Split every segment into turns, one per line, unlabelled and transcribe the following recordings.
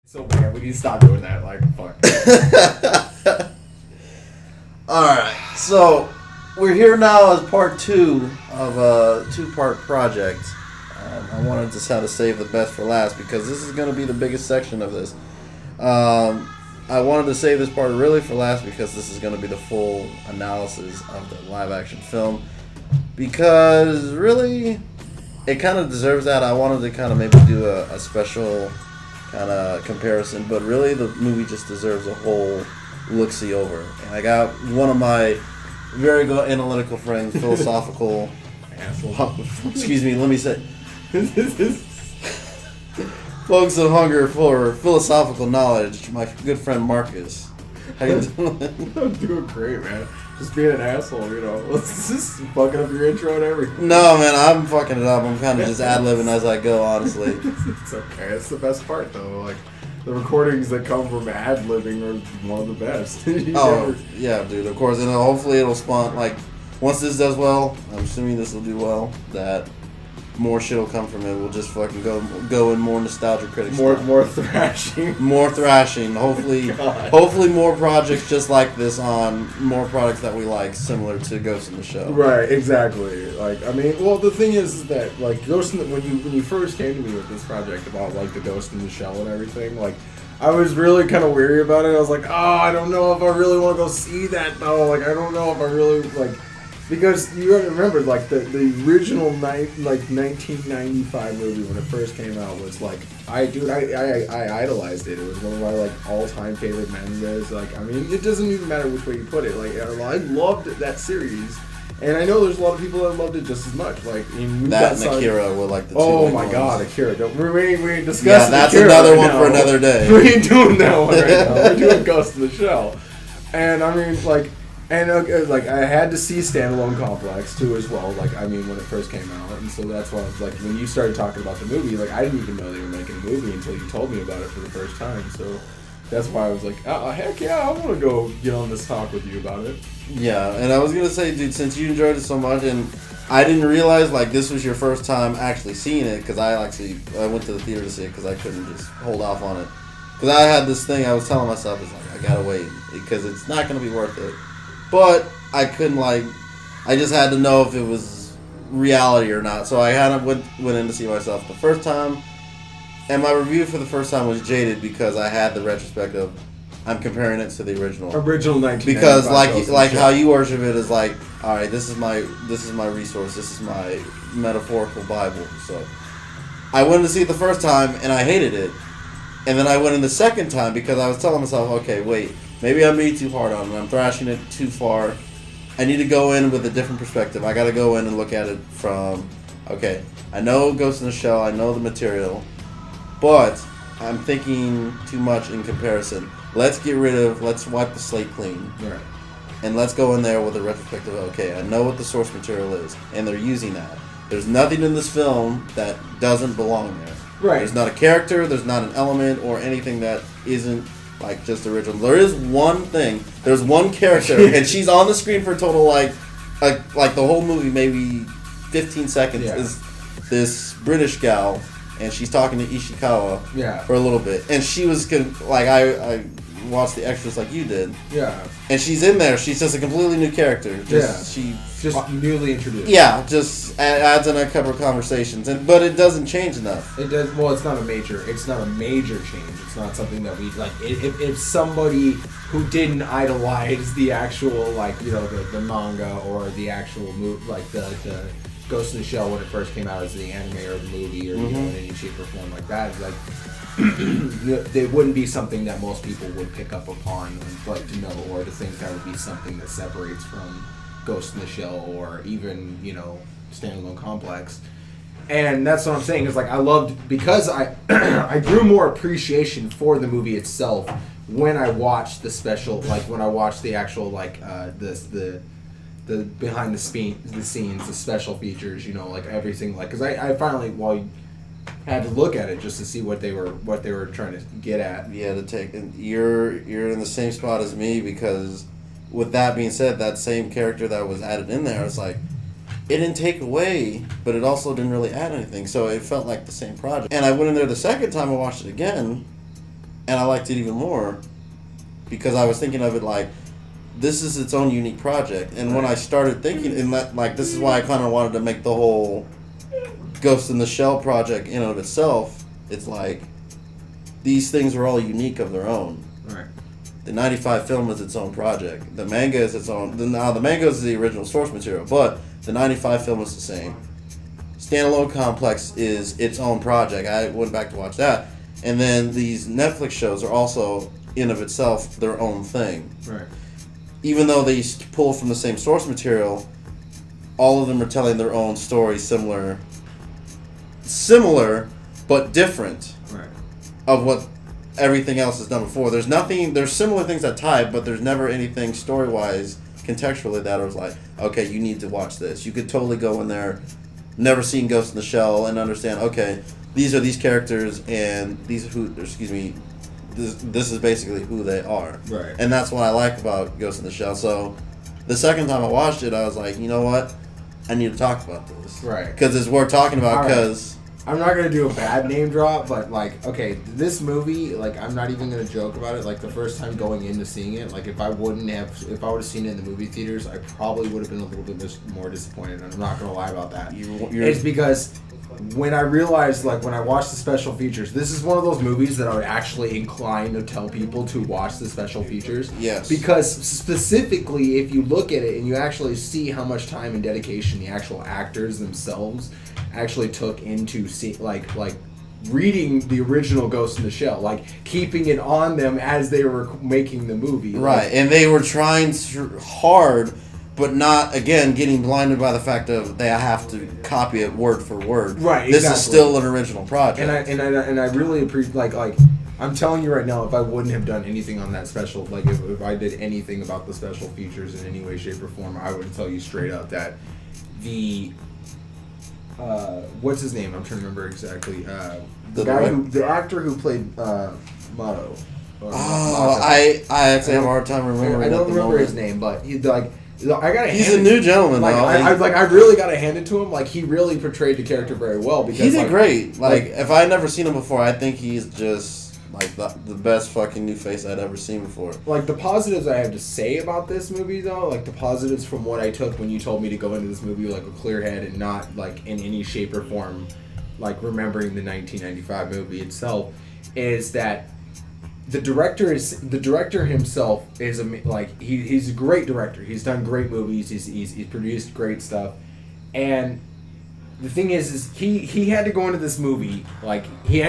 So bad, we need to stop doing that. Like, fuck.
Alright, so we're here now as part 2 of a 2-part project. I wanted to try to save the best for last because this is going to be the biggest section of this. I wanted to save this part really for last because this is going to be the full analysis of the live action film. Because really, it kind of deserves that. I wanted to kind of maybe do a special kind of comparison, but really the movie just deserves a whole look-see over. And I got one of my very good analytical friends, philosophical
Asshole.
excuse me, let me say folks that hunger for philosophical knowledge, my good friend Marcus. How you doing?
I'm doing great, man. Just being an asshole, you know. Just fucking up your intro and everything.
No, man, I'm fucking it up. I'm kind of just ad-libbing as I go, honestly.
It's okay. It's the best part, though. Like, the recordings that come from ad-libbing are one of the best.
Yeah, dude, of course. And hopefully it'll spawn, like, once this does well, I'm assuming this will do well, that more shit will come from it. We'll just fucking go in more nostalgia critics.
More thrashing.
More thrashing. Hopefully, hopefully more projects just like this on more products that we like, similar to Ghost in the Shell.
Right, exactly. Like, I mean, well, the thing is that, like, Ghost in the, when you first came to me with this project about, like, the Ghost in the Shell and everything, like, I was really kind of weary about it. I was like, oh, I don't know if I really want to go see that, though. Like, I don't know if I really, like... Because you gotta remember, like, the original 1995 movie when it first came out was, like, I idolized it. It was one of my, like, all-time favorite mangas. Like, I mean, it doesn't even matter which way you put it. Like, I loved that series. And I know there's a lot of people that loved it just as much. Like,
that and Akira were, like, the two
Oh,
big
my
ones.
God, Akira. We ain't discussing
Yeah, that's
Akira
another
right
one
now.
for another day.
We ain't doing that one right now. We're doing Ghost in the Shell. And, I mean, like... And, like, I had to see Standalone Complex, too, as well, like, I mean, when it first came out, and so that's why, like, when you started talking about the movie, like, I didn't even know they were making a movie until you told me about it for the first time, so that's why I was like, oh, heck yeah, I want to go get on this talk with you about it.
Yeah, and I was going to say, dude, since you enjoyed it so much, and I didn't realize, like, this was your first time actually seeing it, because I went to the theater to see it, because I couldn't just hold off on it. Because I had this thing I was telling myself, it's like, I gotta wait, because it's not going to be worth it. But I couldn't, like, I just had to know if it was reality or not. So I kind of went in to see myself the first time. And my review for the first time was jaded because I had the retrospective. I'm comparing it to the original.
Original 1995.
Because like how you worship it is like, all right, this is my resource. This is my metaphorical Bible. So I went to see it the first time and I hated it. And then I went in the second time because I was telling myself, okay, wait. Maybe I'm being too hard on it. I'm thrashing it too far. I need to go in with a different perspective. I got to go in and look at it from, okay, I know Ghost in the Shell. I know the material. But I'm thinking too much in comparison. Let's wipe the slate clean.
Right.
And let's go in there with a retrospective. Okay, I know what the source material is. And they're using that. There's nothing in this film that doesn't belong there.
Right.
There's not a character. There's not an element or anything that isn't like just original. There is one thing. There's one character, and she's on the screen for a total like the whole movie, maybe 15 seconds.
Yeah.
Is this British gal, and she's talking to Ishikawa for a little bit, and she was like I watched the extras like you did.
Yeah.
And she's in there. She's just a completely new character.
Just newly introduced.
Yeah, just adds in a couple of conversations, but it doesn't change enough.
It does. Well, it's not a major change. It's not something that we like. If somebody who didn't idolize the actual, like, you know, the manga or the actual movie, like the Ghost in the Shell when it first came out as the anime or the movie or you know, in any shape or form like that, like they wouldn't be something that most people would pick up upon and like to know, or to think that would be something that separates from Ghost in the Shell or even, you know, Standalone Complex. And that's what I'm saying is, like, I loved, because I I grew more appreciation for the movie itself when I watched the special, like when I watched the actual, like, the behind the scenes, the special features, you know, like everything, like, because I finally, had to look at it just to see what they were trying to get at.
Yeah, you're in the same spot as me, because with that being said, that same character that was added in there, it's like, it didn't take away, but it also didn't really add anything, so it felt like the same project. And I went in there the second time I watched it again, And I liked it even more because I was thinking of it like, this is its own unique project. And when I started thinking, and that, like, this is why I kind of wanted to make the whole Ghost in the Shell project in and of itself, it's like, these things are all unique of their own.
Right.
The 95 film is its own project. The manga is its own. Now, the manga is the original source material, but the 95 film is the same. Standalone Complex is its own project. I went back to watch that. And then these Netflix shows are also, in of itself, their own thing.
Right.
Even though they pull from the same source material, all of them are telling their own story, similar, but different.
Right.
Of what everything else has done before. There's similar things that tie, but there's never anything story-wise, contextually, that was like, okay, you need to watch this. You could totally go in there, never seen Ghost in the Shell, and understand, okay, these are these characters, and this is basically who they are.
Right.
And that's what I like about Ghost in the Shell. So, the second time I watched it, I was like, you know what? I need to talk about this.
Right.
Because it's worth talking about, because...
I'm not gonna do a bad name drop, but like, okay, this movie, like, I'm not even gonna joke about it. Like, the first time going into seeing it, like, if I would have seen it in the movie theaters, I probably would have been a little bit more disappointed. I'm not gonna lie about that. It's because when I realized, like, when I watched the special features, this is one of those movies that I would actually incline to tell people to watch the special features.
Yes.
Because specifically, if you look at it and you actually see how much time and dedication the actual actors themselves actually took into reading the original Ghost in the Shell, like keeping it on them as they were making the movie.
Right,
like,
and they were trying hard, but not, again, getting blinded by the fact of they have to copy it word for word.
Right,
This is still an original project.
And I really appreciate, like I'm telling you right now, if I wouldn't have done anything on that special, like if I did anything about the special features in any way, shape, or form, I would tell you straight up that the what's his name? I'm trying to remember exactly. The actor who played Mato.
I actually have a hard time remembering.
I don't remember his name, but he's like, I gotta.
He's a new gentleman,
like,
though.
I really gotta hand it to him. Like, he really portrayed the character very well. Because
he did great. Like, if I had never seen him before, I think he's just like the best fucking new face I'd ever seen before.
Like, the positives I have to say about this movie, though, like the positives from what I took when you told me to go into this movie with, like, a clear head and not, like, in any shape or form, like, remembering the 1995 movie itself, is that the director himself is he's a great director. He's done great movies. He's produced great stuff, and the thing is he had to go into this movie. He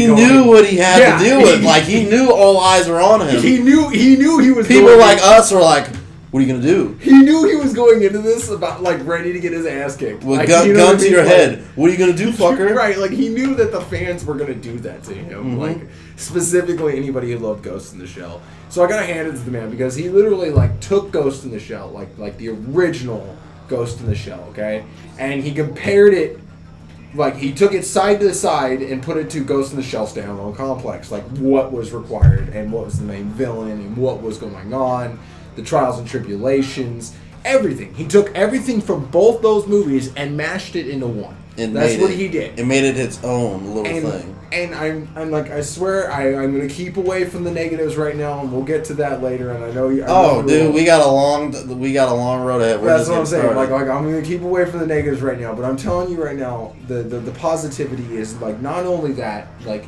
knew what he had to deal with. Like, he knew all eyes were on him.
He knew he was.
People like us were like, "What are you gonna do?"
He knew he was going into this about, like, ready to get his ass kicked.
With
like,
gun to your head. What are you gonna do, fucker?
Right, like, he knew that the fans were gonna do that to him.
Mm-hmm.
Like, specifically anybody who loved Ghost in the Shell. So I gotta hand it to the man, because he literally, like, took Ghost in the Shell, like the original Ghost in the Shell, okay? And he compared it, like, he took it side to side and put it to Ghost in the Shell Standalone Complex, like, what was required and what was the main villain and what was going on, the trials and tribulations, everything. He took everything from both those movies and mashed it into one. That's what he did.
It made it its own little thing.
And I'm like, I swear, I'm gonna keep away from the negatives right now, and we'll get to that later. And I know you.
Dude, we got a long road ahead.
That's what I'm saying. Like, I'm gonna keep away from the negatives right now. But I'm telling you right now, the positivity is, like, not only that, like,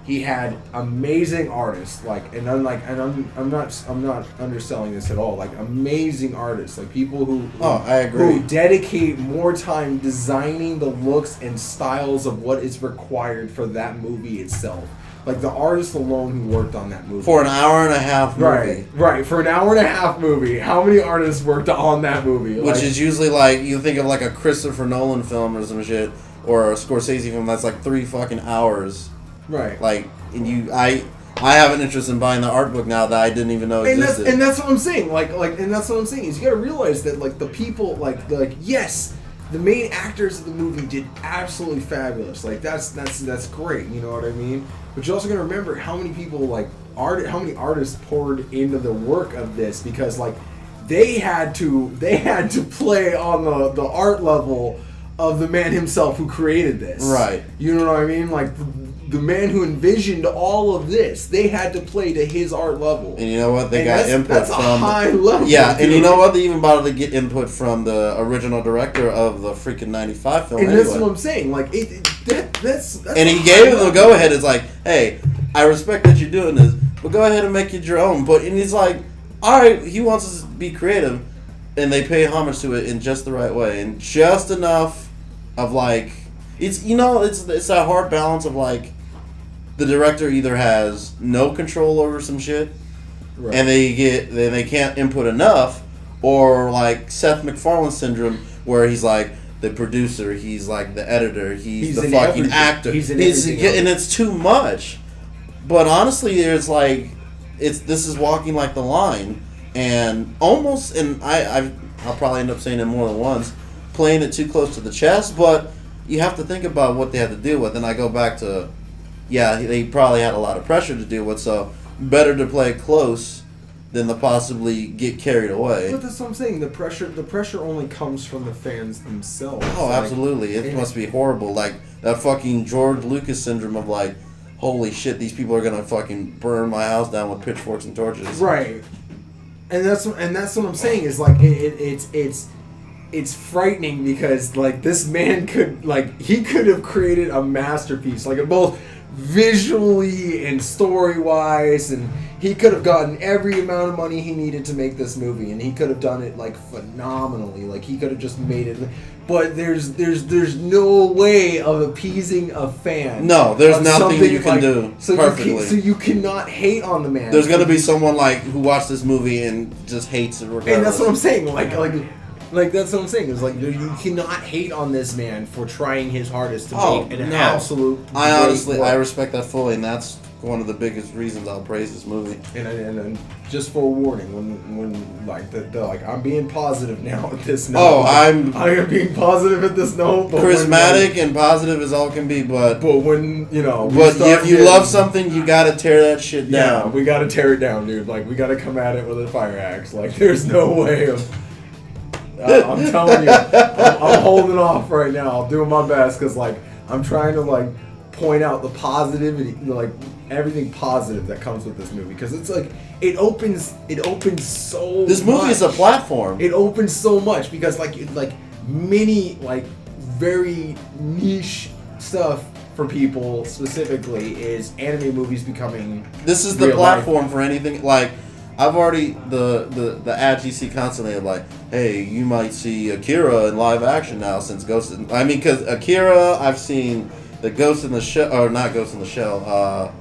he had amazing artists, like, and I'm not underselling this at all. Like, amazing artists, like people who
I agree,
who dedicate more time designing the looks and styles of what is required for that movie itself. Like, the artist alone who worked on that movie
for an hour and a half movie.
Right, for an hour and a half movie. How many artists worked on that movie?
Which is usually, like, you think of, like, a Christopher Nolan film or some shit, or a Scorsese film that's like 3 fucking hours.
Right.
Like, and I have an interest in buying the art book now that I didn't even know existed.
And that's what I'm saying. And that's what I'm saying is, you gotta realize that, like, the people, like yes, the main actors of the movie did absolutely fabulous. Like, that's great. You know what I mean? But you're also gonna remember how many people, how many artists poured into the work of this, because, like, they had to play on the art level of the man himself who created this.
Right.
You know what I mean? Like, the man who envisioned all of this. They had to play to his art level.
And you know what? They got input
that's
from
a high level.
Yeah, and you know what? They even bothered to get input from the original director of the freaking '95 film.
And
anyway.
that's what I'm saying. Like that's
and he gave him the go ahead. It's like, hey, I respect that you're doing this, but go ahead and make it your own. But and he's like, all right, he wants us to be creative, and they pay homage to it in just the right way and just enough of like, it's it's that hard balance of like, the director either has no control over some shit, right, and they can't input enough, or like Seth MacFarlane syndrome, where he's like the producer, he's like the editor, he's the fucking actor, and it's too much. But honestly, there's like, this is walking like the line, and almost, and I'll probably end up saying it more than once, playing it too close to the chest. But you have to think about what they had to deal with, and I go back to, yeah, they probably had a lot of pressure to deal with, so better to play it close than to possibly get carried away.
But that's what I'm saying. The pressure only comes from the fans themselves.
Oh, like, absolutely. It must be horrible. Like that fucking George Lucas syndrome of like, holy shit, these people are gonna fucking burn my house down with pitchforks and torches.
Right. And that's what I'm saying is like it's frightening because like this man could have created a masterpiece, like both visually and story wise, and he could have gotten every amount of money he needed to make this movie, and he could have done it like phenomenally. Like he could have just made it, but there's no way of appeasing a fan.
No, there's nothing you can do perfectly.
So you cannot hate on the man.
There's gonna be someone like who watched this movie and just hates it regardless.
And that's what I'm saying. Like that's what I'm saying. Is like you cannot hate on this man for trying his hardest to make an absolute.
I respect that fully, and that's one of the biggest reasons I'll praise this movie.
And just for a warning, when like they're like, I'm being positive now at this note.
Oh, I am
being positive at this note. But
charismatic and positive as all can be, but
when
if you love something, you gotta tear that shit down.
Yeah, we gotta tear it down, dude. Like we gotta come at it with a fire axe. Like there's no way of. I'm telling you, I'm holding off right now. I'm doing my best because like I'm trying to like point out the positivity, like everything positive that comes with this movie, because it's like it opens so.
This movie is a platform.
It opens so much because like many like very niche stuff for people specifically is anime movies becoming.
This is the platform for anything like. I've already the ads you see constantly of like, hey, you might see Akira in live action now since because Akira, I've seen the Ghost in the Shell, or not Ghost in the Shell.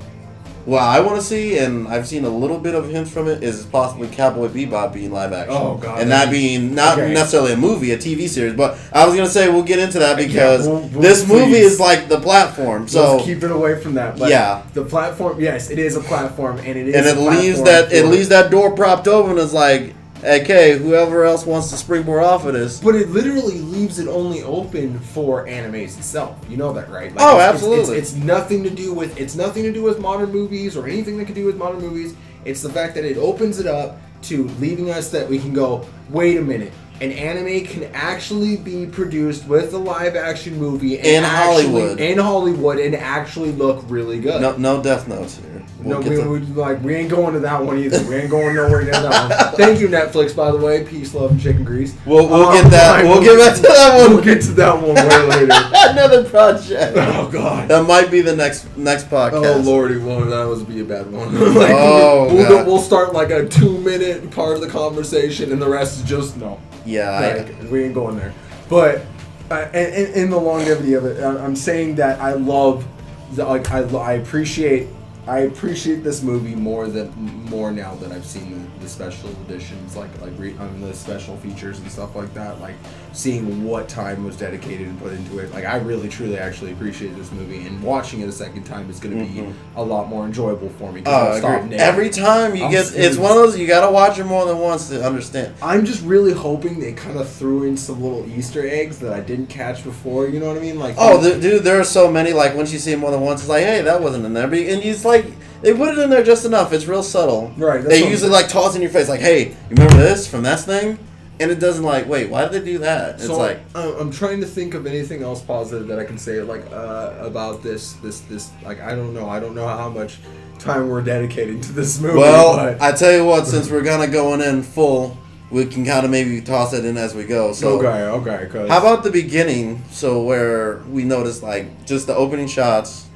What I want to see, and I've seen a little bit of hints from it, is possibly Cowboy Bebop being live action.
Oh god!
And that being not necessarily a movie, a TV series. But I was gonna say we'll get into that because this movie is like the platform. So
let's keep it away from that. But
yeah,
the platform. Yes, it is a platform, and it is.
And it leaves that door propped open. It's like, okay, whoever else wants to springboard off of this.
But it literally leaves it only open for animes itself. You know that, right?
Like absolutely.
It's nothing to do with modern movies or anything that can do with modern movies. It's the fact that it opens it up to leaving us that we can go, wait a minute, an anime can actually be produced with a live action movie
in Hollywood
and actually look really good.
No Death Notes here.
We ain't going to that one either. We ain't going nowhere near that one. Thank you, Netflix, by the way. Peace, love, and chicken grease.
We'll get that. We'll get back to that one.
We'll get to that one way later.
Another project.
Oh god.
That might be the next podcast.
Oh lordy, that would be a bad one. We'll start like a 2-minute part of the conversation, and the rest is just no.
Yeah,
we ain't going there. But in the longevity of it, I'm saying that I love, I appreciate this movie more now that I've seen the special editions, the special features and stuff like that. Like seeing what time was dedicated and put into it. Like I really, truly, actually appreciate this movie, and watching it a second time is going to be a lot more enjoyable for me.
Every time it's one of those you got to watch it more than once to understand.
I'm just really hoping they kind of threw in some little Easter eggs that I didn't catch before. You know what I mean? Like
dude, there are so many. Like once you see it more than once, it's like, hey, that wasn't in there, and it's like. They put it in there just enough. It's real subtle.
Right.
They usually like toss in your face, like, "Hey, you remember this from that thing?" and it doesn't like, wait, why did they do that? It's
so
like,
I'm trying to think of anything else positive that I can say like about this like I don't know how much time we're dedicating to this movie.
well,
but.
I tell you what, since we're gonna going in full, we can kind of maybe toss it in as we go. So
Okay. Cause
how about the beginning? So where we notice like just the opening shots.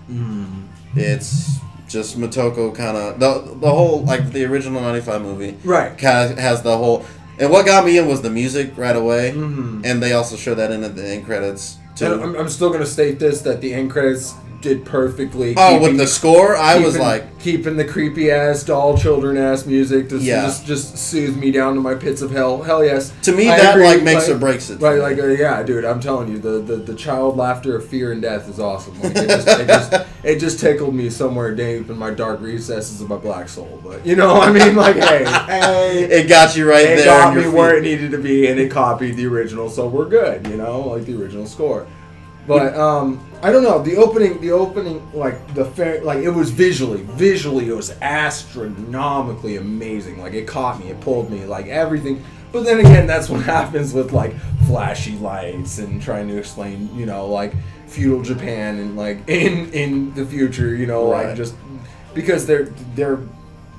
It's just Motoko kind of the whole like the original '95 movie.
Right.
Kind of has the whole. And what got me in was the music right away, and they also show that in at the end credits too.
And I'm still gonna state this that the end credits did perfectly.
Oh, with the score, I was like
keeping the creepy ass doll children ass music to
Yeah.
just soothe me down to my pits of hell. Hell yes.
to me
I
that
agree,
like makes
like-
or breaks it.
Right, like yeah, dude, I'm telling you, the child laughter of fear and death is awesome. Like, it just tickled me somewhere deep in my dark recesses of my black soul. But you know, I mean, like, hey,
it got you right
it
there.
got
in
me
your
where
feet.
it needed to be, and it copied the original, so we're good. You know, like the original score. But I don't know, the opening, like the fair, like it was visually, it was astronomically amazing. Like it caught me, it pulled me, like everything. But then again, that's what happens with like flashy lights and trying to explain, you know, like feudal Japan and like in the future, you know,
Right.
like just because they're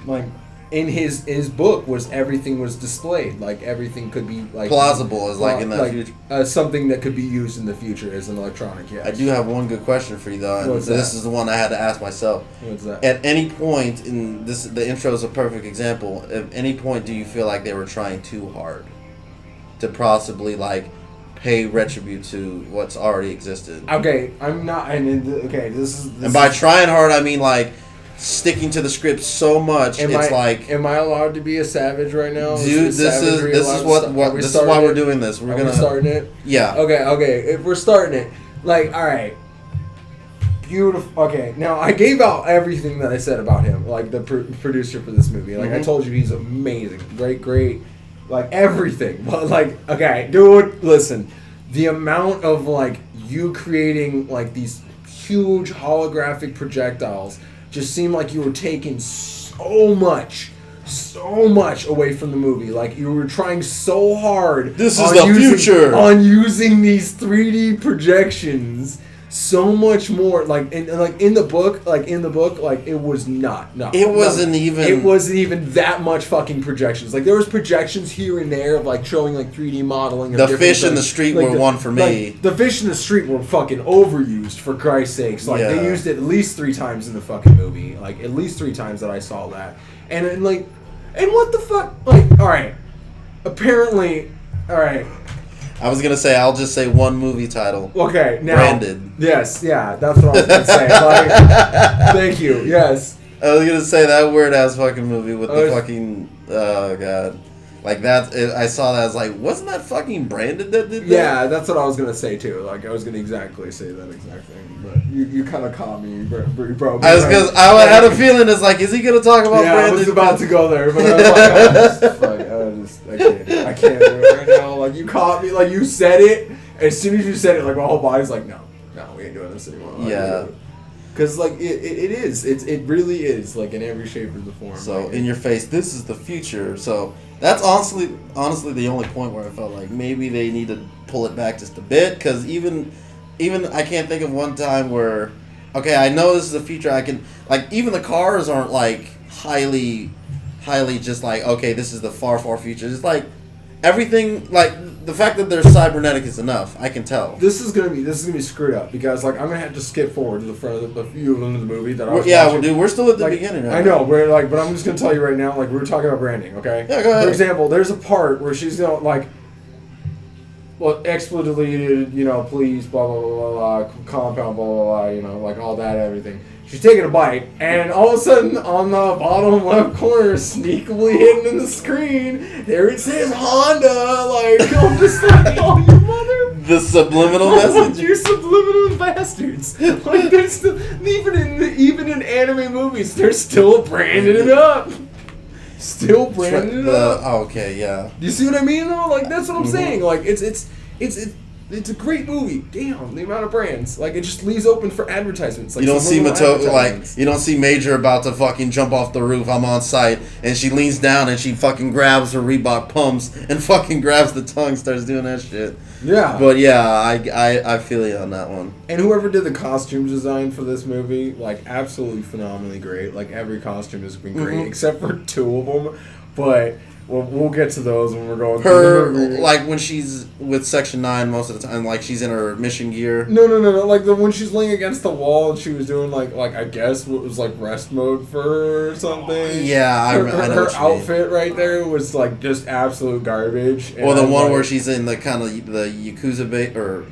like. In his book was everything was displayed, like everything could be like
Plausible as like in that future.
Something that could be used in the future as an electronic. Yes.
I do have one good question for you though, and
What's
this
that?
is the one I had to ask myself.
What's that?
At any point in this, the intro is a perfect example. At any point, do you feel like they were trying too hard to possibly like pay retribute to what's already existed?
Okay, I'm not. This is.
And by trying hard, I mean like sticking to the script so much. Am
I allowed to be a savage right now?
Dude, this is why we're doing this. We're gonna
starting it.
Yeah.
Okay. If we're starting it, like, all right, beautiful. Okay, now I gave out everything that I said about him, like the producer for this movie. Like I told you, he's amazing, great, like everything. But like, okay, dude, listen, the amount of like you creating like these huge holographic projectiles just seemed like you were taking so much away from the movie. Like you were trying so hard.
This is the future
on using these 3D projections. So much more, like in the book, like it was not. No,
it wasn't even.
It wasn't even that much fucking projections. Like there was projections here and there of like showing like 3D modeling. Of
the fish in the street
like
were one for me.
Like, the fish in the street were fucking overused, for Christ's sakes. Like they used it at least 3 times in the fucking movie. Like at least 3 times that I saw that. And what the fuck? Like, all right. Apparently, all right.
I was gonna say, I'll just say one movie title.
Okay, now
Branded.
Yes, yeah, that's what I was gonna say. Like, thank you. Yes.
I was gonna say that weird ass fucking movie with the fucking god, like that. I saw that. I was like, wasn't that fucking Branded that did that?
Yeah, that's what I was gonna say too. Like I was gonna exactly say that exact thing, but you kind of caught me, bro.
I was because I had a feeling it's like, is he gonna talk about Branded?
I was about to go there, but I was like, I can't do it right now. Like you caught me, like you said it. As soon as you said it, like my whole body's like, no, we ain't doing this anymore. Like,
yeah.
Because like it really is like in every shape or the form.
So
like,
in your face, this is the future. So that's honestly the only point where I felt like maybe they need to pull it back just a bit. Because even I can't think of one time where, okay, I know this is the future. I can like even the cars aren't like highly just like, okay, this is the far future. It's like everything, like the fact that they're cybernetic is enough. I can tell.
This is gonna be screwed up because like I'm gonna have to skip forward to the front of a few of them in the movie that I was watching.
Dude, we're still at the
like,
beginning. Right?
I know, but I'm just gonna tell you right now. Like we were talking about branding, okay?
Yeah, go ahead.
For example, there's a part where she's gonna like, well, expletive deleted, you know, please, blah blah blah blah, compound, blah blah blah, you know, like all that, everything. She's taking a bite, and all of a sudden, on the bottom left corner, sneakily hidden in the screen, there it says Honda. Like, I'm just like, oh, you mother.
The subliminal message.
You subliminal bastards. Like, there's still, even in anime movies, they're still branding it up. Still branding it up.
Okay, yeah.
You see what I mean, though? Like, that's what I'm saying. Like, it's It's a great movie. Damn, the amount of brands. Like, it just leaves open for advertisements. Like,
you don't see
advertisements.
you don't see Major about to fucking jump off the roof. I'm on site, and she leans down and she fucking grabs her Reebok pumps and fucking grabs the tongue, starts doing that shit.
Yeah.
But yeah, I feel you on that one.
And whoever did the costume design for this movie, like, absolutely phenomenally great. Like, every costume has been great, except for 2 of them. But we'll get to those when we're going
her,
through the movie.
like, when she's with Section 9 most of the time, like, she's in her mission gear.
No. Like, when she's laying against the wall and she was doing, like I guess what was, like, rest mode for her or something.
Yeah, I know
her
what you
outfit right there was, like, just absolute garbage.
Or the one where she's in the kind of the Yakuza or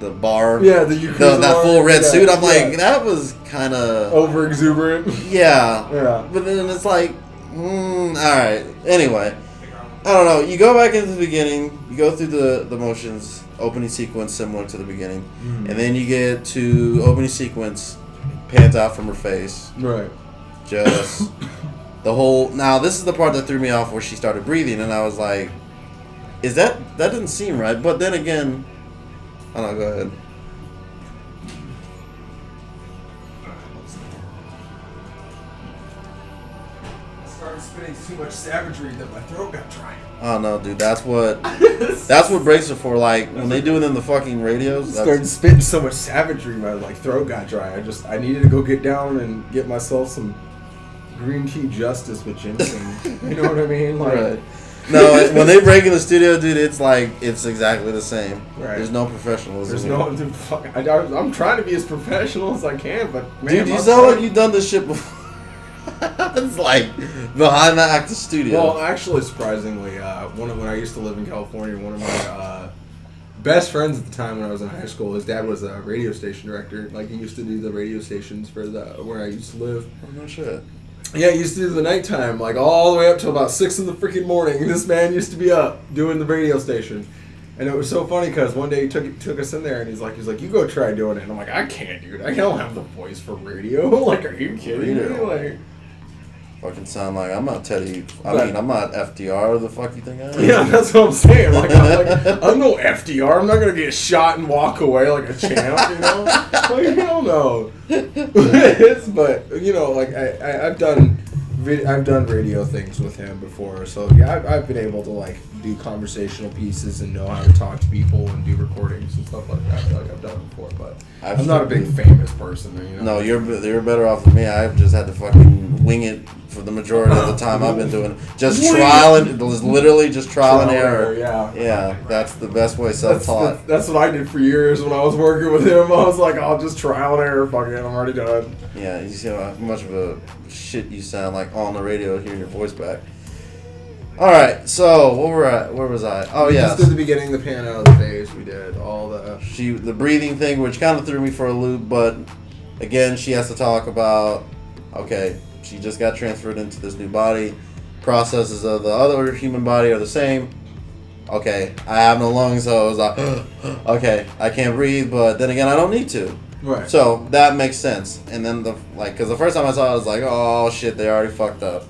the bar.
Yeah, the Yakuza
that
bar.
full red suit. I'm
yeah.
like, that was kind of
over exuberant.
Yeah.
Yeah.
But then it's like, all right. Anyway, I don't know. You go back into the beginning. You go through the motions, opening sequence similar to the beginning, and then you get to opening sequence, pans out from her face.
Right.
Just the whole. Now this is the part that threw me off where she started breathing, and I was like, "Is that didn't seem right?" But then again, I don't know. Go ahead.
Spitting too much savagery that my throat got dry.
Oh no, dude, that's what breaks it for. Like when they do it in the fucking radios.
Started spitting so much savagery, my throat got dry. I needed to go get down and get myself some green tea justice with ginseng. You know what I mean? Like,
right. No, when they break in the studio, dude, it's like it's exactly the same.
Right.
There's no professionalism.
There's no. Dude, fuck, I'm trying to be as professional as I can, but man,
dude, you sound like you've done this shit before. It's like behind the actor studio.
Well, actually, surprisingly, when I used to live in California, one of my best friends at the time when I was in high school, his dad was a radio station director. Like, he used to do the radio stations for where I used to live.
Oh, no shit.
Yeah, he used to do the nighttime, like all the way up till about 6 in the freaking morning. This man used to be up doing the radio station. And it was so funny because one day he took us in there and he's like, you go try doing it. And I'm like, I can't, dude. I don't have the voice for radio. Like, are you kidding me? Like,
fucking sound like I'm not Teddy. I'm not FDR. The fuck you think I am?
Yeah, that's what I'm saying. I'm no FDR. I'm not gonna get shot and walk away like a champ. You know, like hell no. But you know, like I've done radio things with him before, so yeah, I've been able to like do conversational pieces and know how to talk to people and do recordings and stuff like that. Like I've done before, but I'm not a big famous person. You know?
No, you're better off than me. I've just had to fucking wing it for the majority of the time I've been doing it. Just literally just trial and error. Yeah, that's the best way, self-taught.
That's what I did for years when I was working with him. I was like, I'll just trial and error. Fuck it, I'm already done.
Yeah, you see how much of a shit you sound like on the radio, hearing your voice back. All right, so where was I? Oh yeah,
just at the beginning, the pan out of the face. We did all the
breathing thing, which kind of threw me for a loop. But again, she has to talk about she just got transferred into this new body. Processes of the other human body are the same. Okay, I have no lungs, so I was like, okay, I can't breathe. But then again, I don't need to.
Right.
So that makes sense. And then because the first time I saw it, I was like, oh shit, they already fucked up.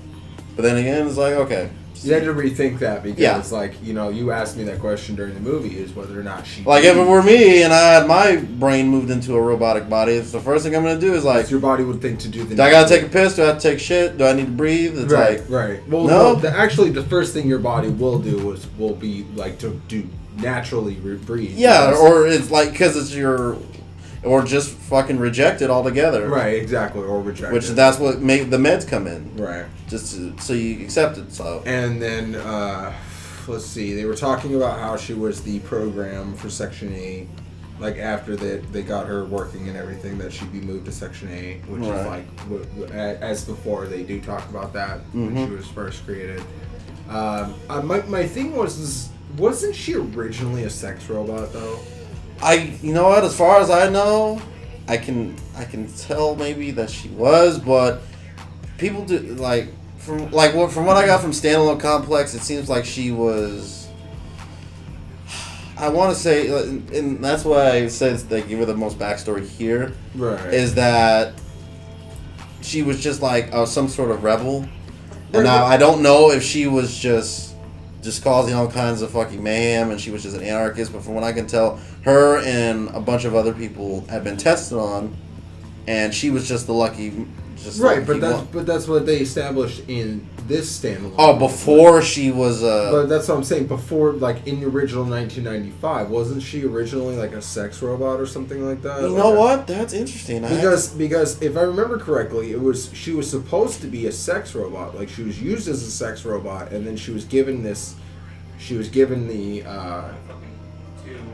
But then again, it's like, okay.
You had to rethink that because, like, you know, you asked me that question during the movie is whether or not she...
Like, if it were me and I had my brain moved into a robotic body, it's the first thing I'm going to do is, like...
Your body would think to do the...
Do I got to take a piss? Do I have to take shit? Do I need to breathe? It's
right. Well,
no.
Actually, the first thing your body will do will be, like, to do naturally breathe.
Yeah, or it's, like, because it's your... Or just fucking reject it altogether.
Right, exactly, or reject
Which
it.
that's what made the meds come in.
Right.
Just so you accept it, so... And
then, let's see, they were talking about how she was the program for Section 8. Like, after they got her working and everything, that she'd be moved to Section 8, which is like, as before, they do talk about that when she was first created. My thing wasn't she originally a sex robot, though?
You know what? As far as I know, I can tell maybe that she was, but people do from what I got from Standalone Complex, it seems like she was. I want to say, and that's why I said they give her the most backstory here.
Right.
Is that she was just like some sort of rebel, and now I don't know if she was just just causing all kinds of fucking mayhem, and she was just an anarchist. But from what I can tell, her and a bunch of other people had been tested on, and she was just the lucky.
Right, but that's what they established in this standalone.
Oh, before she was.
But that's what I'm saying. Before, like in the original 1995, wasn't she originally like a sex robot or something like that?
You know what? That's interesting.
Because if I remember correctly, she was supposed to be a sex robot. Like she was used as a sex robot, and then she was given this. She was given the.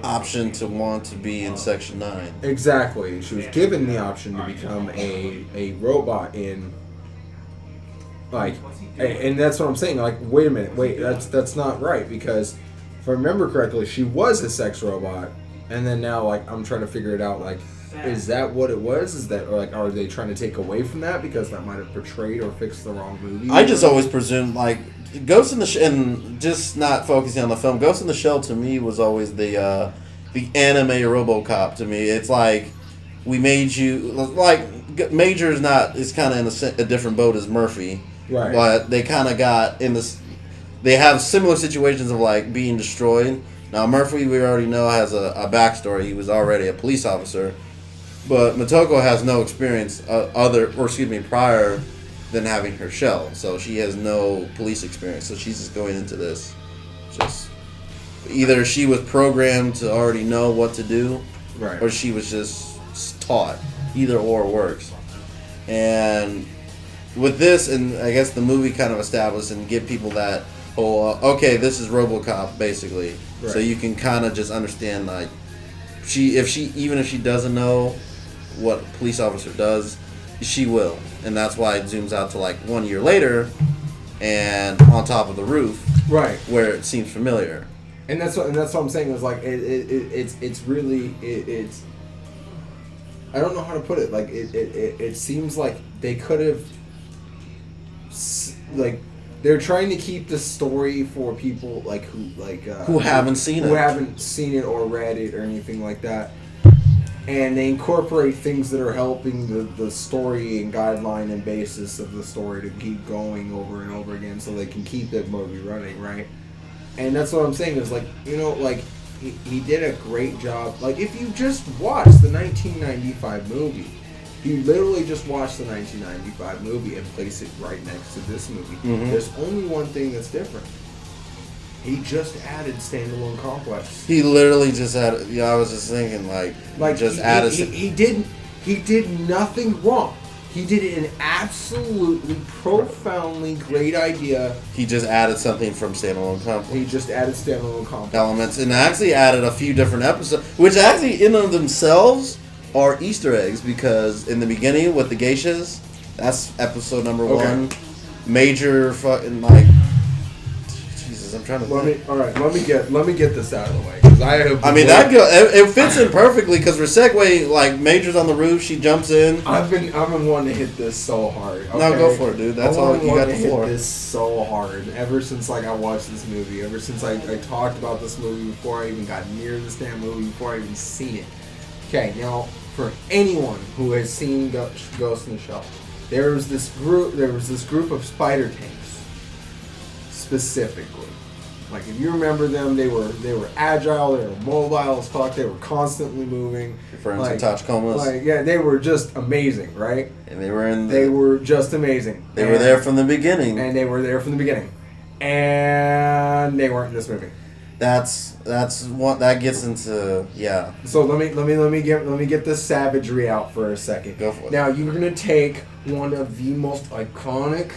Option to want to be in Section 9.
Exactly. She was given the option to become a robot in like, and that's what I'm saying. Like, wait a minute, that's not right, because if I remember correctly, she was a sex robot, and then now like I'm trying to figure it out. Like, is that what it was? Is that, or like, are they trying to take away from that because that might have portrayed or fixed the wrong movie?
I just always presumed like. Ghost in the and just not focusing on the film. Ghost in the Shell to me was always the anime RoboCop to me. It's like we made you like Major is kind of in a different boat as Murphy,
right?
But they kind of got in this. They have similar situations of like being destroyed. Now Murphy, we already know, has a backstory. He was already a police officer, but Motoko has no experience prior than having her shell, so she has no police experience, so she's just going into this just either she was programmed to already know what to do,
right,
or she was just taught. Either or works. And with this, and I guess the movie kind of established and give people that whole okay, this is RoboCop basically, right. So you can kind of just understand like if she doesn't know what a police officer does, she will. And that's why it zooms out to like 1 year later and on top of the roof,
right,
where it seems familiar.
And that's what I'm saying is like it's really I don't know how to put it. Like it seems like they could have like they're trying to keep the story for people like who
haven't seen
it or read it or anything like that. And they incorporate things that are helping the story and guideline and basis of the story to keep going over and over again so they can keep that movie running, right? And that's what I'm saying is, like, you know, like, he did a great job. Like, if you just watch the 1995 movie, you literally just watch the 1995 movie and place it right next to this movie. Mm-hmm. There's only one thing that's different. He just added standalone complex.
He literally just added. Yeah, I was just thinking added.
He did nothing wrong. He did an absolutely profoundly great idea.
He just added something from standalone complex.
He just added standalone complex
elements and actually added a few different episodes, which actually in and of themselves are Easter eggs, because in the beginning with the geishas, that's episode number 1. Major fucking like. I'm trying to.
Let me get this out of the way, because
it fits in perfectly, because we're segue like Major's on the roof, she jumps in.
I've been wanting to hit this so hard. Okay?
No, go for it, dude. That's all you got the floor.
Hit this so hard ever since like I watched this movie. Ever since I talked about this movie before I even got near this damn movie, before I even seen it. Okay, now for anyone who has seen Ghost in the Shell, there was this group of spider tanks specifically. Like, if you remember them, they were agile, they were mobile as fuck, they were constantly moving.
Referring to Tachikomas.
Like, yeah, they were just amazing, right?
And they were
just amazing.
They were there from the beginning.
And they were there from the beginning. And they weren't in this movie.
That's what that gets into. Yeah.
So let me get this savagery out for a second.
Go for it.
Now you're gonna take one of the most iconic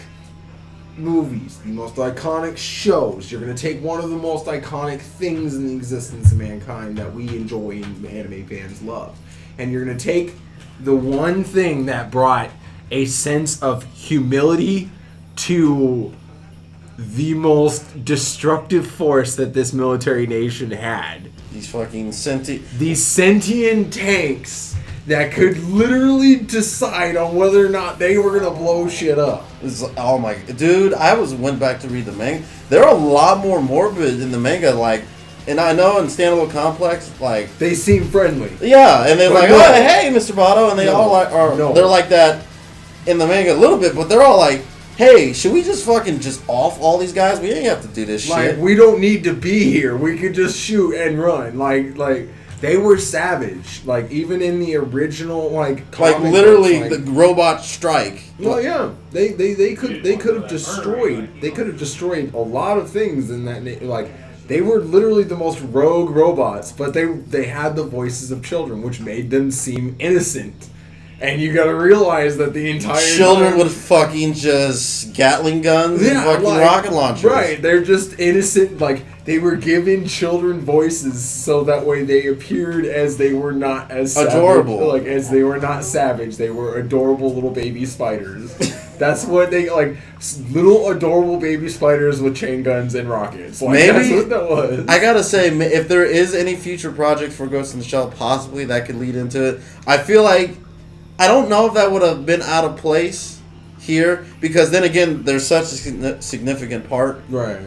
movies, the most iconic shows. You're going to take one of the most iconic things in the existence of mankind that we enjoy and anime fans love. And you're going to take the one thing that brought a sense of humility to the most destructive force that this military nation had.
These fucking
sentient tanks that could literally decide on whether or not they were gonna blow shit up.
Oh my dude, went back to read the manga. They're a lot more morbid in the manga, like, and I know in Standalone Complex, like,
they seem friendly.
Yeah, and they're like, hey, Mr. Bato, and they all like they're like that in the manga a little bit, but they're all like, hey, should we just fucking just off all these guys? We ain't have to do this
like,
shit.
we don't need to be here. We could just shoot and run. Like they were savage. Like, even in the original, like
literally
books,
the robot strike.
Well, yeah, they could have destroyed a lot of things in that. Like, they were literally the most rogue robots, but they had the voices of children, which made them seem innocent. And you gotta realize that the entire
children with fucking just Gatling guns and fucking rocket launchers.
Right, they're just innocent. Like, they were given children voices so that way they appeared as they were not as
adorable.
Savage, like, as they were not savage. They were adorable little baby spiders. That's what they like. Little adorable baby spiders with chain guns and rockets. Like,
maybe
that's what that was.
I gotta say, if there is any future project for Ghost in the Shell, possibly that could lead into it. I feel like. I don't know if that would have been out of place here, because then again, there's such a significant part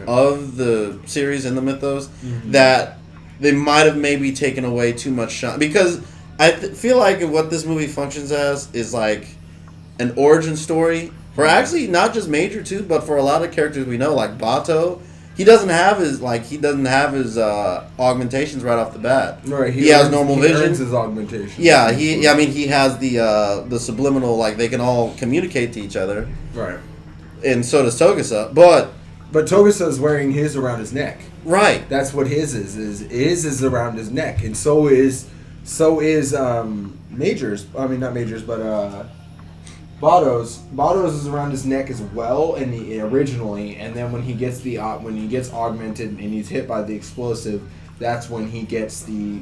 of the series and the mythos that they might have maybe taken away too much shine. Because I feel like what this movie functions as is like an origin story for actually not just Major too, but for a lot of characters we know, like Bato. He doesn't have his augmentations right off the bat.
Right,
he has normal vision.
He earns his augmentation.
Yeah, he has the subliminal, like they can all communicate to each other.
Right.
And so does Togusa, but
Togusa is wearing his around his neck.
Right.
That's what his is around his neck, and so is Major's. I mean, not Major's, but Bato's is around his neck as well, originally, and then when he gets augmented and he's hit by the explosive, that's when he gets the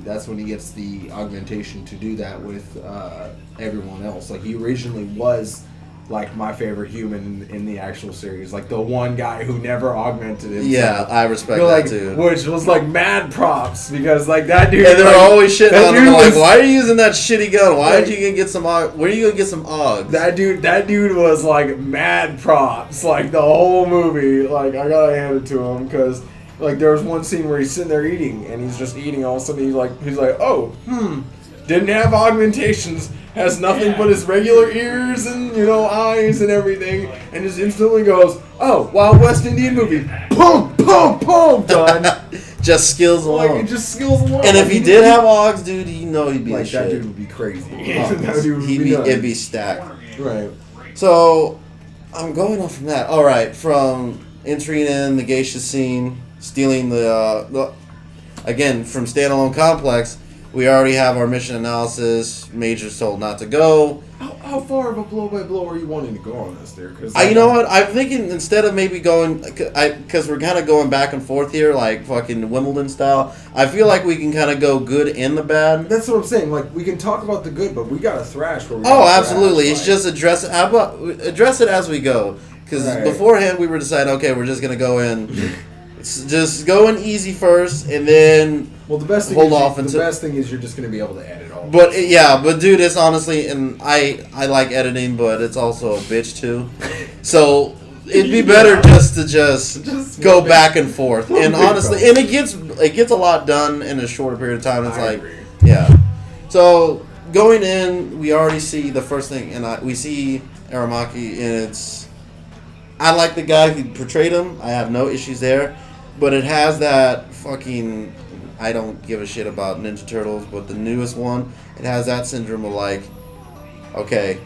augmentation to do that with everyone else. Like, he originally was like my favorite human in the actual series, like the one guy who never augmented himself.
Yeah, I respect that too.
Which was like mad props, because like that dude.
And they're always shitting on him, like, why are you using that shitty gun? Why did you gonna get some? Where are you gonna get some Augs?
That dude was like mad props, like the whole movie. Like, I gotta hand it to him, because like there was one scene where he's sitting there eating, and he's just eating. All of a sudden he's like, oh, didn't have augmentations. Has nothing but his regular ears and, eyes and everything, and just instantly goes, oh, Wild West Indian movie. Boom, boom, boom, done.
Just skills alone.
Like, just skills alone.
And if he did have Augs, dude, he'd be
like,
the shit.
that dude would be crazy.
That dude would it'd be stacked.
Right.
So, I'm going off from that. All right, from entering in the geisha scene, stealing the again, from Standalone Complex, we already have our mission analysis. Major's told not to go.
How far of a blow-by-blow are you wanting to go on this there? Cause
you know what? I'm thinking instead of maybe going... Because we're kind of going back and forth here, like fucking Wimbledon style. I feel like we can kind of go good and the bad.
That's what I'm saying. Like, we can talk about the good, but we got to thrash where we
absolutely.
Thrash,
it's just address it. How about address it as we go? Because beforehand we were deciding, okay, we're just going to go in... Just going easy first, and then
the best thing is you're just going to be able to edit all.
But dude, it's honestly, and I like editing, but it's also a bitch too. So it'd be better just to go back and forth. And honestly, and it gets a lot done in a shorter period of time. It's yeah. So going in, we already see the first thing, and we see Aramaki, and I like the guy who portrayed him. I have no issues there. But it has that fucking... I don't give a shit about Ninja Turtles, but the newest one, it has that syndrome of like, okay,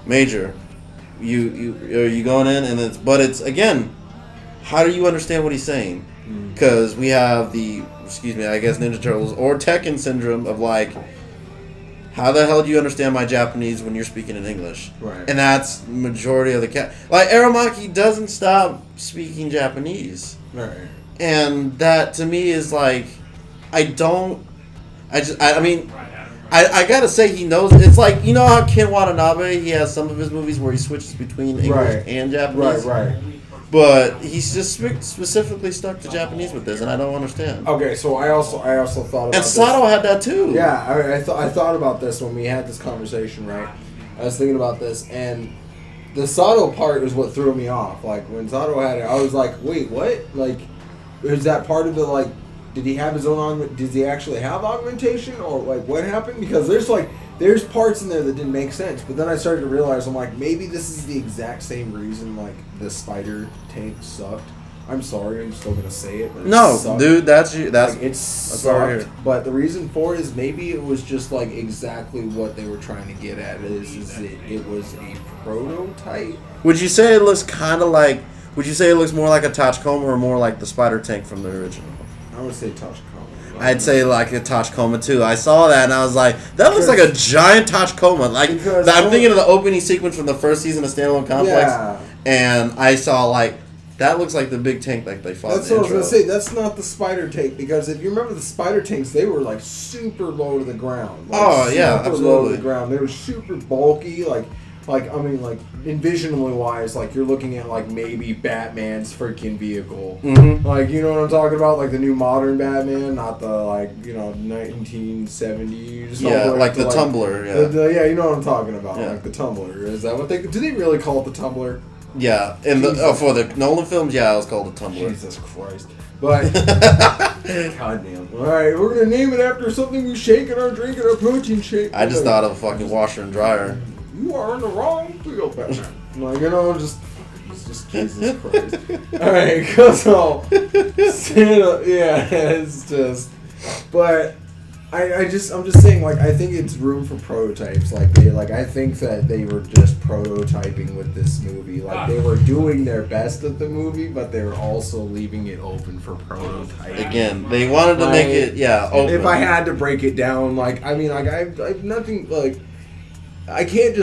Major, you going in, and it's again, how do you understand what he's saying? Because we have Ninja Turtles or Tekken syndrome of like, how the hell do you understand my Japanese when you're speaking in English?
Right.
And that's majority of the like Aramaki doesn't stop speaking Japanese.
Right.
And that to me is like, I gotta say he knows. It's like, you know how Ken Watanabe, he has some of his movies where he switches between English and Japanese.
Right.
But he's just specifically stuck to Japanese with this, and I don't understand.
Okay, so I also thought about
and Sato had that too.
Yeah, I thought about this when we had this conversation, right? I was thinking about this, and the Sato part is what threw me off. Like, when Sato had it, I was like, wait, what? Like, is that part of the, like, did he have his own does he actually have augmentation, or like what happened? Because there's parts in there that didn't make sense. But then I started to realize, I'm like, maybe this is the exact same reason like the spider tank sucked. I'm sorry, I'm still gonna say it. But it
dude, that's
like, it sucked. But the reason for it is maybe it was just like exactly what they were trying to get at. It was a prototype.
Would you say it looks kind of like? Would you say it looks more like a Tachikoma or more like the spider tank from the original?
I would say Tachikoma.
I'd say like a Tachikoma too. I saw that and I was like, that looks like a giant Tachikoma. Like I'm thinking of the opening sequence from the first season of Standalone Complex, and I saw like that looks like the big tank like they fought.
That's what I was gonna say. That's not the spider tank because if you remember the spider tanks, they were like super low to the ground. Like,
absolutely.
Low to the ground. They were super bulky. Like I mean, like envisionally wise, like you're looking at like maybe Batman's freaking vehicle.
Mm-hmm.
Like you know what I'm talking about, like the new modern Batman, not the 1970s.
Yeah, like the Tumbler.
Yeah, you know what I'm talking about,
yeah.
Like the Tumbler. Is that what they do? They really call it the Tumbler?
Yeah, for the Nolan films, it was called the Tumbler.
Jesus Christ. But, goddamn. Alright, we're going to name it after something we shake in our drink in our protein shake.
I just thought of a fucking washer and dryer.
You are in the wrong field, Batman. Like, just Jesus Christ. Alright, so, Santa, it's just, but, I'm just saying, like, I think it's room for prototypes. I think that they were just prototyping with this movie. Like, they were doing their best at the movie, but they were also leaving it open for prototyping.
Again, they wanted to make it, open.
If I had to break it down, I have nothing, I can't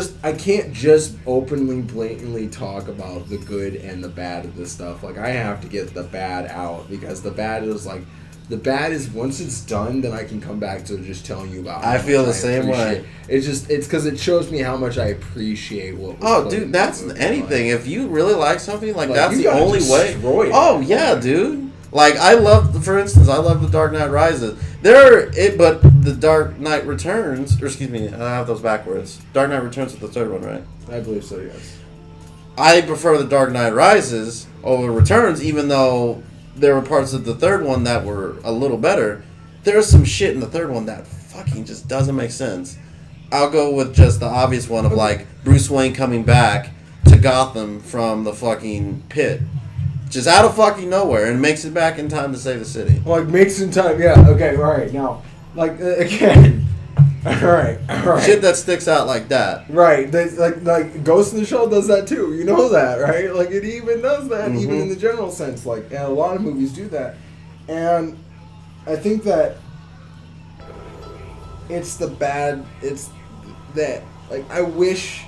just openly, blatantly talk about the good and the bad of this stuff. Like, I have to get the bad out, because the bad is, once it's done, then I can come back to just telling you about it.
I feel the same way.
It's because it shows me how much I appreciate what was
Oh, dude, that's anything. If you really like something, that's the only way. Oh, yeah, dude. Like, for instance, I love The Dark Knight Rises. But The Dark Knight Returns, or excuse me, I have those backwards. Dark Knight Returns is the third one, right?
I believe so, yes.
I prefer The Dark Knight Rises over Returns, even though there were parts of the third one that were a little better. There's some shit in the third one that fucking just doesn't make sense. I'll go with just the obvious one of Bruce Wayne coming back to Gotham from the fucking pit. Just out of fucking nowhere and makes it back in time to save the city.
Makes in time, yeah, okay, alright, now, again, alright.
Shit that sticks out like that.
Right, like Ghost in the Shell does that too, you know that, right? It even does that, even in the general sense, and a lot of movies do that. And I think that it's I wish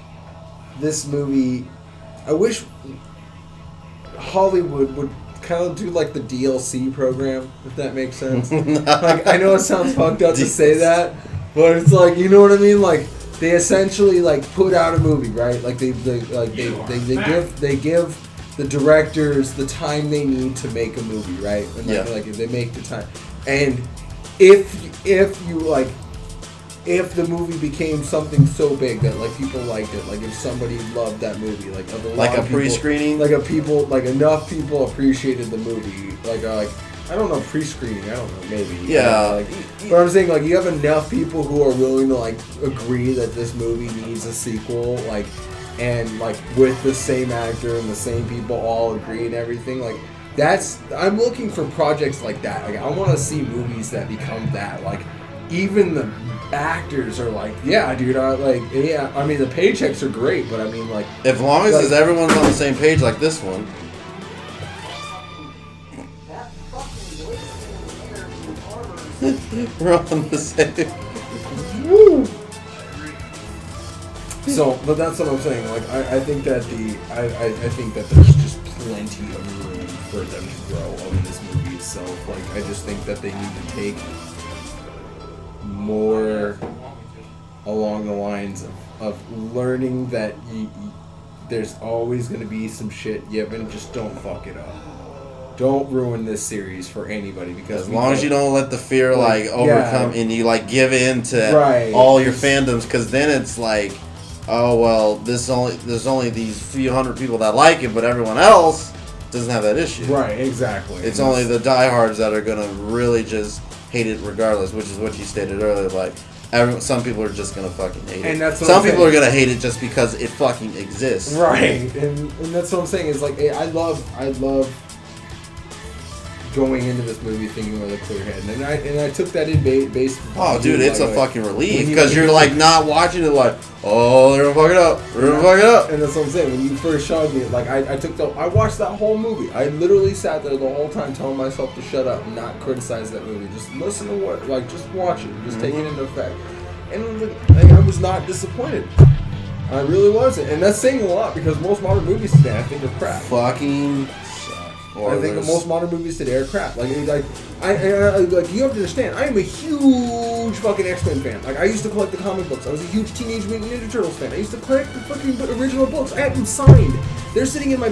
Hollywood would kind of do the DLC program, if that makes sense. I know it sounds fucked up to say that, but it's you know what I mean? They essentially put out a movie, right? They give the directors the time they need to make a movie, right? And if they make the time, and if the movie became something so big that people liked it, if somebody loved that movie, a
pre-screening,
enough people appreciated the movie, I don't know, pre-screening, I don't know, maybe.
Yeah.
But I'm saying, you have enough people who are willing to, agree that this movie needs a sequel, and, with the same actor and the same people all agree and everything, I'm looking for projects like that. I want to see movies that become that, even the actors are yeah, dude, I mean, the paychecks are great, but I mean,
as long as everyone's on the same page like this one. We're on the same.
Woo! So, but that's what I'm saying. I think that I think that there's just plenty of room for them to grow on this movie itself. I just think that they need to take more along the lines of learning that there's always going to be some shit, but just don't fuck it up. Don't ruin this series for anybody, because
as long as you don't let the fear overcome and you give in to all your fandoms, because then it's oh well, there's only these few hundred people that like it, but everyone else doesn't have that issue.
Right, exactly.
It's only the diehards that are gonna really just hate it regardless, which is what you stated earlier. Some people are just gonna fucking hate it.
And that's what
some
I'm
people
saying.
are gonna hate it just because it fucking exists.
Right, and that's what I'm saying is like I love going into this movie thinking with a clear head, and I took that in based.
Oh, dude, it's a fucking relief
when
because you're like not watching it like, oh, they're gonna fuck it up, they're gonna fuck it up.
And that's what I'm saying. When you first showed me, like I watched that whole movie. I literally sat there the whole time telling myself to shut up and not criticize that movie. Just listen to what, like, just watch it, just take it into effect. And I was not disappointed. I really wasn't, and that's saying a lot because most modern movies today, I think, are crap.
Fucking.
I think most modern movies today are crap. Like you have to understand, I am a huge fucking X-Men fan. Like I used to collect the comic books. I was a huge Teenage Mutant Ninja Turtles fan. I used to collect the fucking original books. I have them signed. They're sitting in the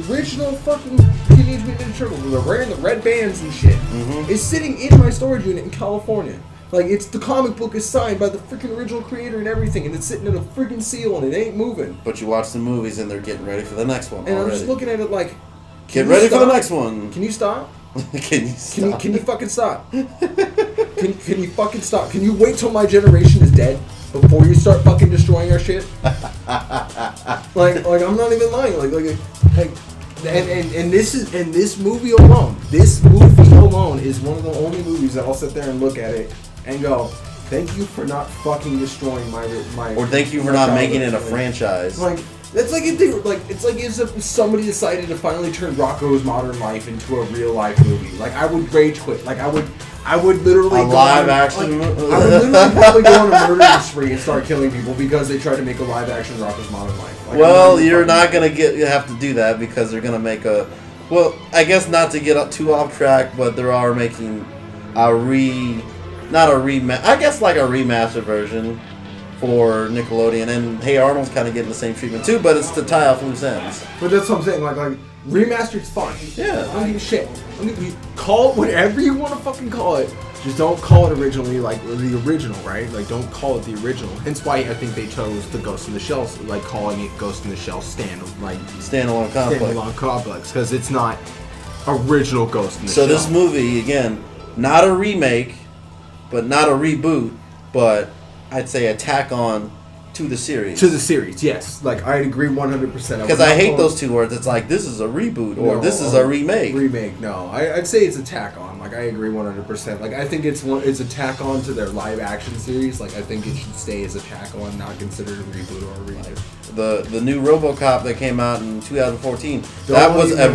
original fucking Teenage Mutant Ninja Turtles. They're wearing the red bands and shit.
Mm-hmm.
It's sitting in my storage unit in California. Like, it's the comic book is signed by the freaking original creator and everything, and it's sitting in a freaking seal and it ain't moving.
But you watch the movies and they're getting ready for the next one.
And
already.
I'm just looking at it like,
get ready for the next one.
Can you stop?
Can you stop?
Can you fucking stop? Can you fucking stop? Can you wait till my generation is dead before you start fucking destroying our shit? like I'm not even lying. And this movie alone is one of the only movies that I'll sit there and look at it and go, thank you for not fucking destroying my
or thank you for not making it a franchise.
Like it's like if somebody decided to finally turn Rocco's Modern Life into a real life movie. Like I would rage quit. Like I would literally
a live action.
I would literally probably go on a murdering spree and start killing people because they tried to make a live action Rocco's Modern Life. Like,
well, you're not gonna have to do that because they're gonna make a. Well, I guess not to get too off track, but they are making I guess like a remastered version for Nickelodeon, and Hey Arnold's kind of getting the same treatment too, but it's to tie off loose ends.
But that's what I'm saying. Like remastered's fine.
Yeah.
I don't give a shit. You call it whatever you want to fucking call it. Just don't call it originally like the original, right? Like don't call it the original. Hence why I think they chose the Ghost in the Shell, like calling it Ghost in the Shell
standalone
complex, because it's not original Ghost in the
So
Shell.
this movie again, not a remake, but not a reboot, but I'd say a tack on to the series.
To the series, yes. Like I agree 100%.
Because I hate those two words. It's like this is a reboot or this is a remake.
Remake, no. I'd say it's a tack on. Like I agree 100%. Like I think it's a tack on to their live action series. Like I think it should stay as a tack on, not considered a reboot or a remake.
The new RoboCop that came out in 2014. That was a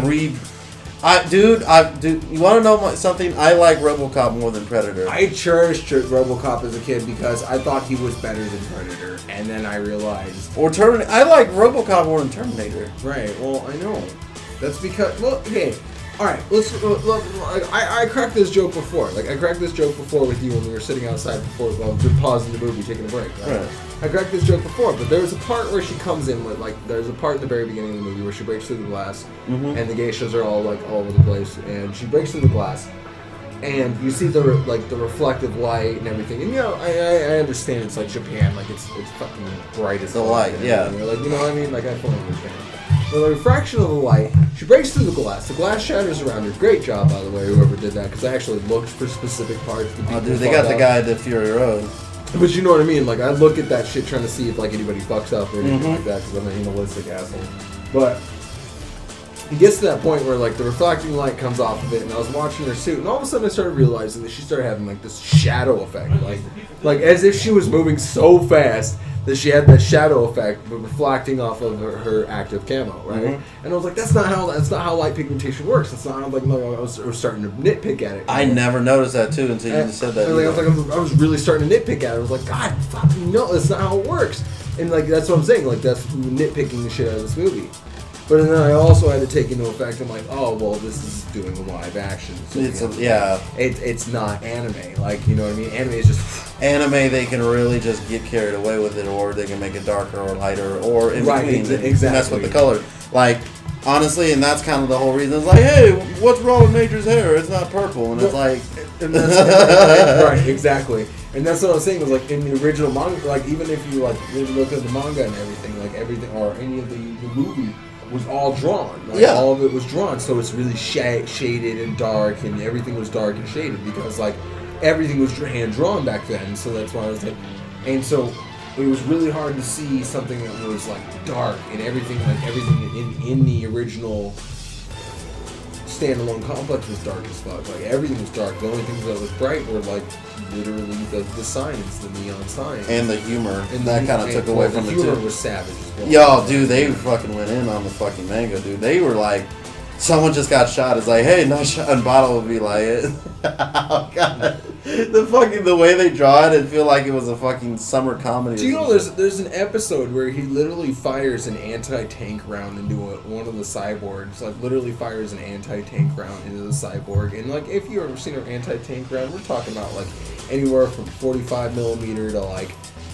Dude, you want to know something? I like RoboCop more than Predator.
I cherished RoboCop as a kid because I thought he was better than Predator, and then I realized.
I like RoboCop more than Terminator.
Right. Well, I know. That's because. Well, okay. All right. I cracked this joke before. Like I cracked this joke before with you when we were sitting outside before, pausing the movie, taking a break. Right? I cracked this joke before, but there was a part where she comes in with there's a part at the very beginning of the movie where she breaks through the glass, and the geishas are all all over the place, and she breaks through the glass, and you see the reflective light and everything, and I understand it's like Japan, like it's fucking bright as
the light, yeah.
Like you know what I mean? Like I fully understand. But the refraction of the light, she breaks through the glass shatters around her. Great job, by the way, whoever did that, because I actually looked for specific parts.
Oh, dude, they got the guy at the Fury Road.
But you know what I mean? Like, I look at that shit trying to see if, anybody fucks up or anything like that, because I'm an animalistic asshole. But it gets to that point where, the reflecting light comes off of it, and I was watching her suit, and all of a sudden I started realizing that she started having, this shadow effect. Like as if she was moving so fast that she had that shadow effect, but reflecting off of her active camo, right? And I was like, that's not how light pigmentation works. That's not how, I was starting to nitpick at it.
I never noticed that, too, until you just said that.
I was really starting to nitpick at it. I was like, God fucking no, that's not how it works. And, that's what I'm saying. That's nitpicking the shit out of this movie. But then I also had to take into effect, I'm like, oh, well, this is doing a live action. So it's not anime. You know what I mean? Anime is just...
Anime, they can really just get carried away with it, or they can make it darker or lighter, or in between. Exactly. Mess with the color. Honestly, and that's kind of the whole reason. It's like, hey, what's wrong with Major's hair? It's not purple. And it's like...
right, exactly. And that's what I was saying, was in the original manga, even if you look at the manga and everything, everything, or any of the movie... was all drawn. All of it was drawn, so it's really shaded and dark, and everything was dark and shaded because, everything was hand drawn back then, so that's why I was like, and so it was really hard to see something that was like dark and everything in the original standalone complex was dark as fuck. Like everything was dark. The only things that was bright were like literally the signs, the neon signs,
and the humor, and that kind of took away from it too.
The humor was savage as well.
Yo, dude, they fucking went in on the fucking manga, dude. They were like, someone just got shot. It's like, hey, nice shot, and Bottle would be like, oh god, the way they draw it, it'd feel like it was a fucking summer comedy.
Do you know there's an episode where he literally fires an anti-tank round into one of the cyborgs, like literally fires an anti-tank round into the cyborg, and like if you've ever seen an anti-tank round, we're talking about like anywhere from 45 millimeter to like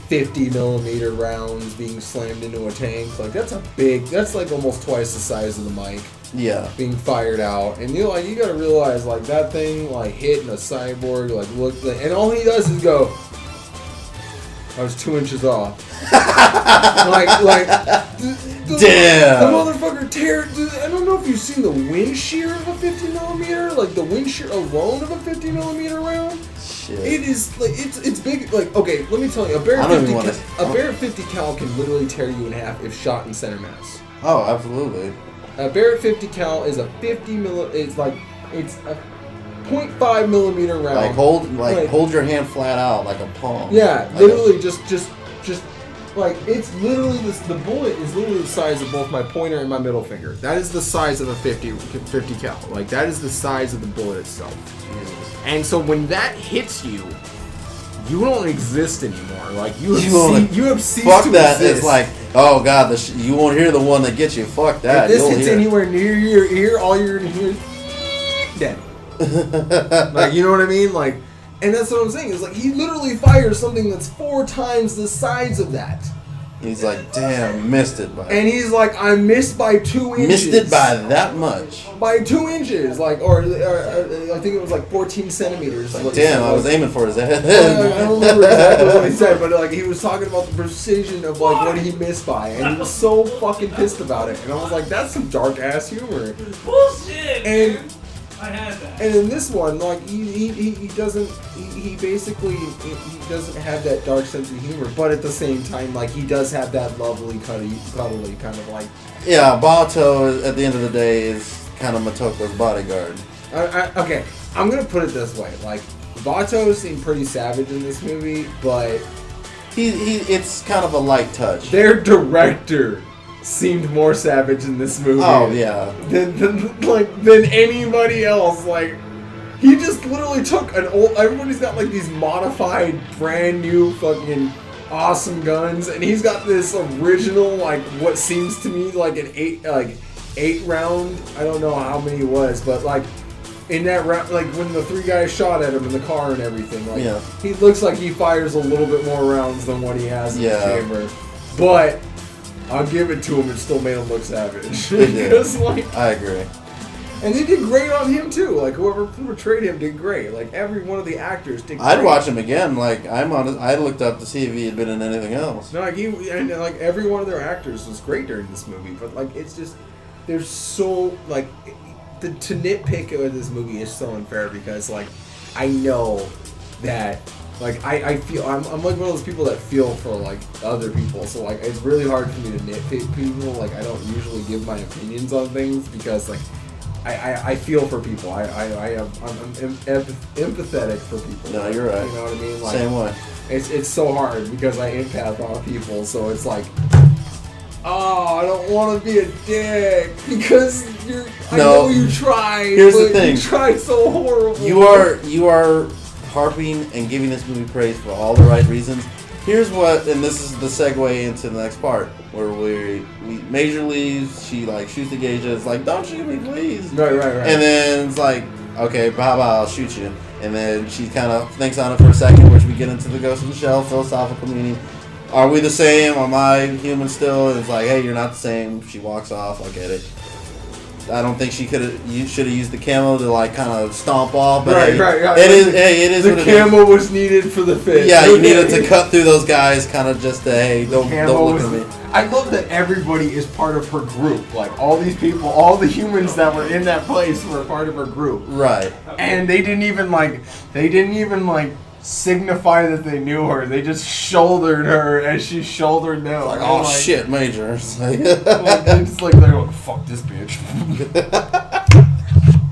50 millimeter rounds being slammed into a tank. Like that's like almost twice the size of the mic.
Yeah.
Being fired out, and you gotta realize like that thing like hitting a cyborg and all he does is go, I was 2 inches off.
Damn.
The motherfucker I don't know if you've seen the wind shear of a 50 millimeter, like the wind shear alone of a 50 millimeter round.
Shit.
It is like it's big. Like okay, let me tell you, a Barrett 50 cal can literally tear you in half if shot in center mass.
Oh, absolutely.
A Barrett 50 cal is a 50 it's a 0.5 millimeter round.
Hold your hand flat out like a palm.
Yeah, literally just like it's literally the bullet is literally the size of both my pointer and my middle finger. That is the size of a 50 cal. Like that is the size of the bullet itself.
Jesus.
And so when that hits you, you don't exist anymore. Like you have ceased
fuck
to
that.
exist.
It's like, oh god, you won't hear the one that gets you. Fuck that.
If this hits anywhere near your ear, all you're gonna hear is dead. Like you know what I mean? Like, and that's what I'm saying. Is like he literally fires something that's 4 times the size of that.
He's like, damn, missed it by.
And he's like, I missed by 2 inches.
Missed it by that much.
By 2 inches, like, or I think it was like 14 centimeters.
Like, damn, I was aiming for his head.
I don't remember exactly what he said, but like he was talking about the precision of like what he missed by, and he was so fucking pissed about it. And I was like, that's some dark ass humor.
Bullshit.
And
man. I had that.
And in this one, like he doesn't basically doesn't have that dark sense of humor, but at the same time, like he does have that lovely, cuddly kind of like.
Yeah, Bato at the end of the day is kind of Motoko's bodyguard.
Okay, I'm gonna put it this way: like Bato seemed pretty savage in this movie, but
it's kind of a light touch.
Their director seemed more savage in this movie.
Oh yeah.
Than anybody else. Like he just literally took an old. Everybody's got like these modified, brand new, fucking awesome guns, and he's got this original, like what seems to me like an 8 round. I don't know how many it was, but like in that round, like when the 3 guys shot at him in the car and everything, like he looks like he fires a little bit more rounds than what he has in the chamber, but. I'll give it to him and still made him look savage. Because, like,
I agree.
And they did great on him too. Like whoever portrayed him did great. Like every one of the actors did great.
I'd watch him again. Like I looked up to see if he had been in anything else.
No, like like every one of their actors was great during this movie. But like it's just there's so like to nitpick with this movie is so unfair because like I know that. Like I feel I'm like one of those people that feel for like other people, so like it's really hard for me to nitpick people. Like I don't usually give my opinions on things because like I feel for people. I'm empathetic for people.
No, you're right.
You know what I mean? Like,
same way.
It's so hard because I empath on people, so it's like, oh, I don't want to be a dick because I know you tried.
Here's the thing.
You tried so horrible.
You are harping and giving this movie praise for all the right reasons. Here's what, and this is the segue into the next part, where we Major leaves, she like shoots the gauge, it's like, don't shoot me, please.
Right.
And then it's like, okay, bye, I'll shoot you. And then she kind of thinks on it for a second, which we get into the Ghost in the Shell philosophical meaning. Are we the same? Am I human still? And it's like, hey, you're not the same. She walks off. I get it. I don't think she you should have used the camo to like kind of stomp off. But
Right.
It is.
The camo was needed for the fit.
Yeah, you needed to cut through those guys, kind of just to don't look at me.
I love that everybody is part of her group. Like all these people, all the humans that were in that place were part of her group.
Right.
And they didn't even signify that they knew her. They just shouldered her as she shouldered them.
Like, oh shit, Major. It's like,
it's like they're like, fuck this bitch.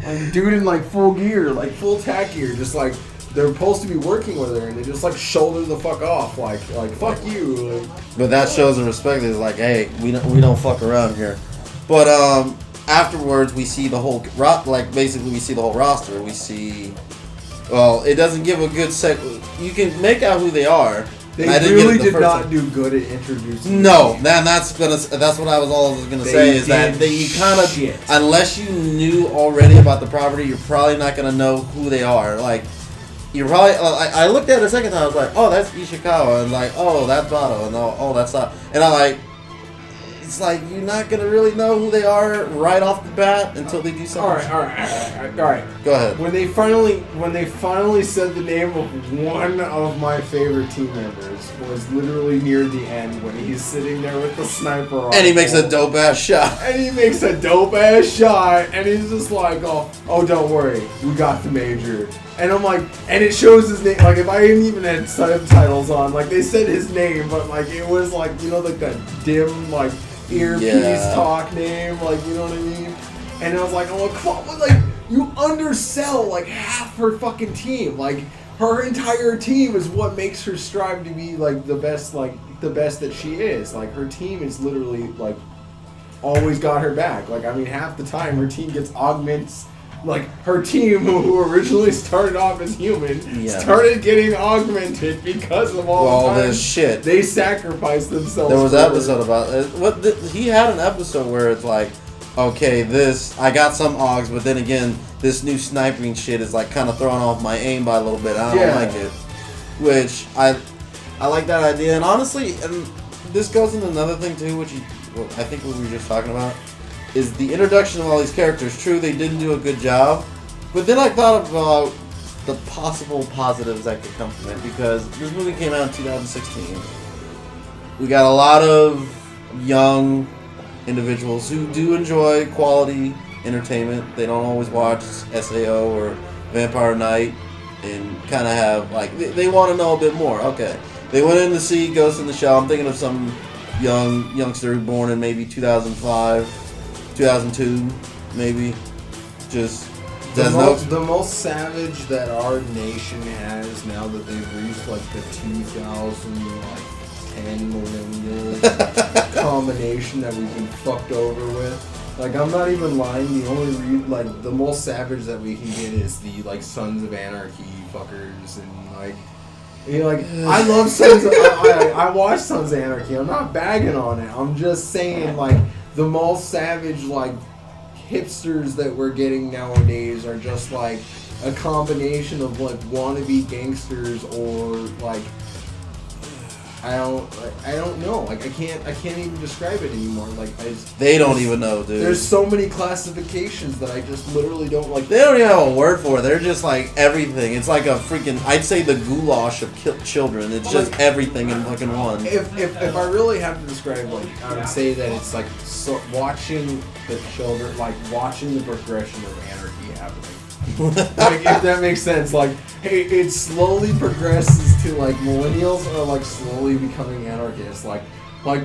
Like dude in like full gear, like full tack gear, just like they're supposed to be working with her and they just like shoulder the fuck off, like fuck you. Like,
but that shows the respect. It's like, hey, we don't fuck around here. But afterwards we see the whole basically we see the whole roster. We see. Well, it doesn't give a good set. You can make out who they are.
They really did not do good at introducing.
No, that's what I was always gonna say is that you kind of unless you knew already about the property, you're probably not gonna know who they are. Like you're probably. I looked at it a second time. I was like, oh, that's Ishikawa, and like, oh, that's Bato, and oh, that's not. And I like. It's like you're not gonna really know who they are right off the bat until they do something.
All right.
Go ahead.
When they finally said the name of one of my favorite team members was literally near the end when he's sitting there with the sniper on.
And he makes a dope ass shot.
And he's just like, oh, don't worry, we got the Major. And I'm like, and it shows his name. Like if I hadn't even had subtitles on, like they said his name, but like it was like like that dim like. Earpiece talk name, like you know what I mean? And I was like, oh come on, like you undersell like half her fucking team. Like her entire team is what makes her strive to be like the best that she is. Like her team is literally like always got her back. Like I mean half the time her team gets augments. Like her team, who originally started off as human, started getting augmented because of all
this shit.
They sacrificed themselves.
There was an episode about it. He had an episode where it's like, okay, I got some augs, but then again, this new sniping shit is like kind of throwing off my aim by a little bit. I don't like it. Which I like that idea, and honestly, and this goes into another thing too, which I think what we were just talking about. Is the introduction of all these characters. True, they didn't do a good job, but then I thought about the possible positives that could come from it because this movie came out in 2016. We got a lot of young individuals who do enjoy quality entertainment. They don't always watch SAO or Vampire Night and kind of have, like, they want to know a bit more. Okay. They went in to see Ghost in the Shell. I'm thinking of some youngster born in maybe 2005. 2002, maybe. Just
the most savage that our nation has now that they've reached like the 2010 millennial combination that we've been fucked over with. Like I'm not even lying. The only the most savage that we can get is the like Sons of Anarchy fuckers and like. I love Sons of I watch Sons of Anarchy. I'm not bagging on it. I'm just saying like. The most savage, like, hipsters that we're getting nowadays are just, like, a combination of, like, wannabe gangsters or, like, I don't know. Like, I can't even describe it anymore. Like,
they don't even know, dude.
There's so many classifications that I just literally don't like.
They don't even have a word for it. They're just, like, everything. It's like a freaking, I'd say the goulash of children. It's just everything in fucking one.
If I really have to describe, like, I would say that it's, like, watching the children, like, watching the progression of anarchy happening. Like, if that makes sense, like, hey, it slowly progresses to like millennials are like slowly becoming anarchists, like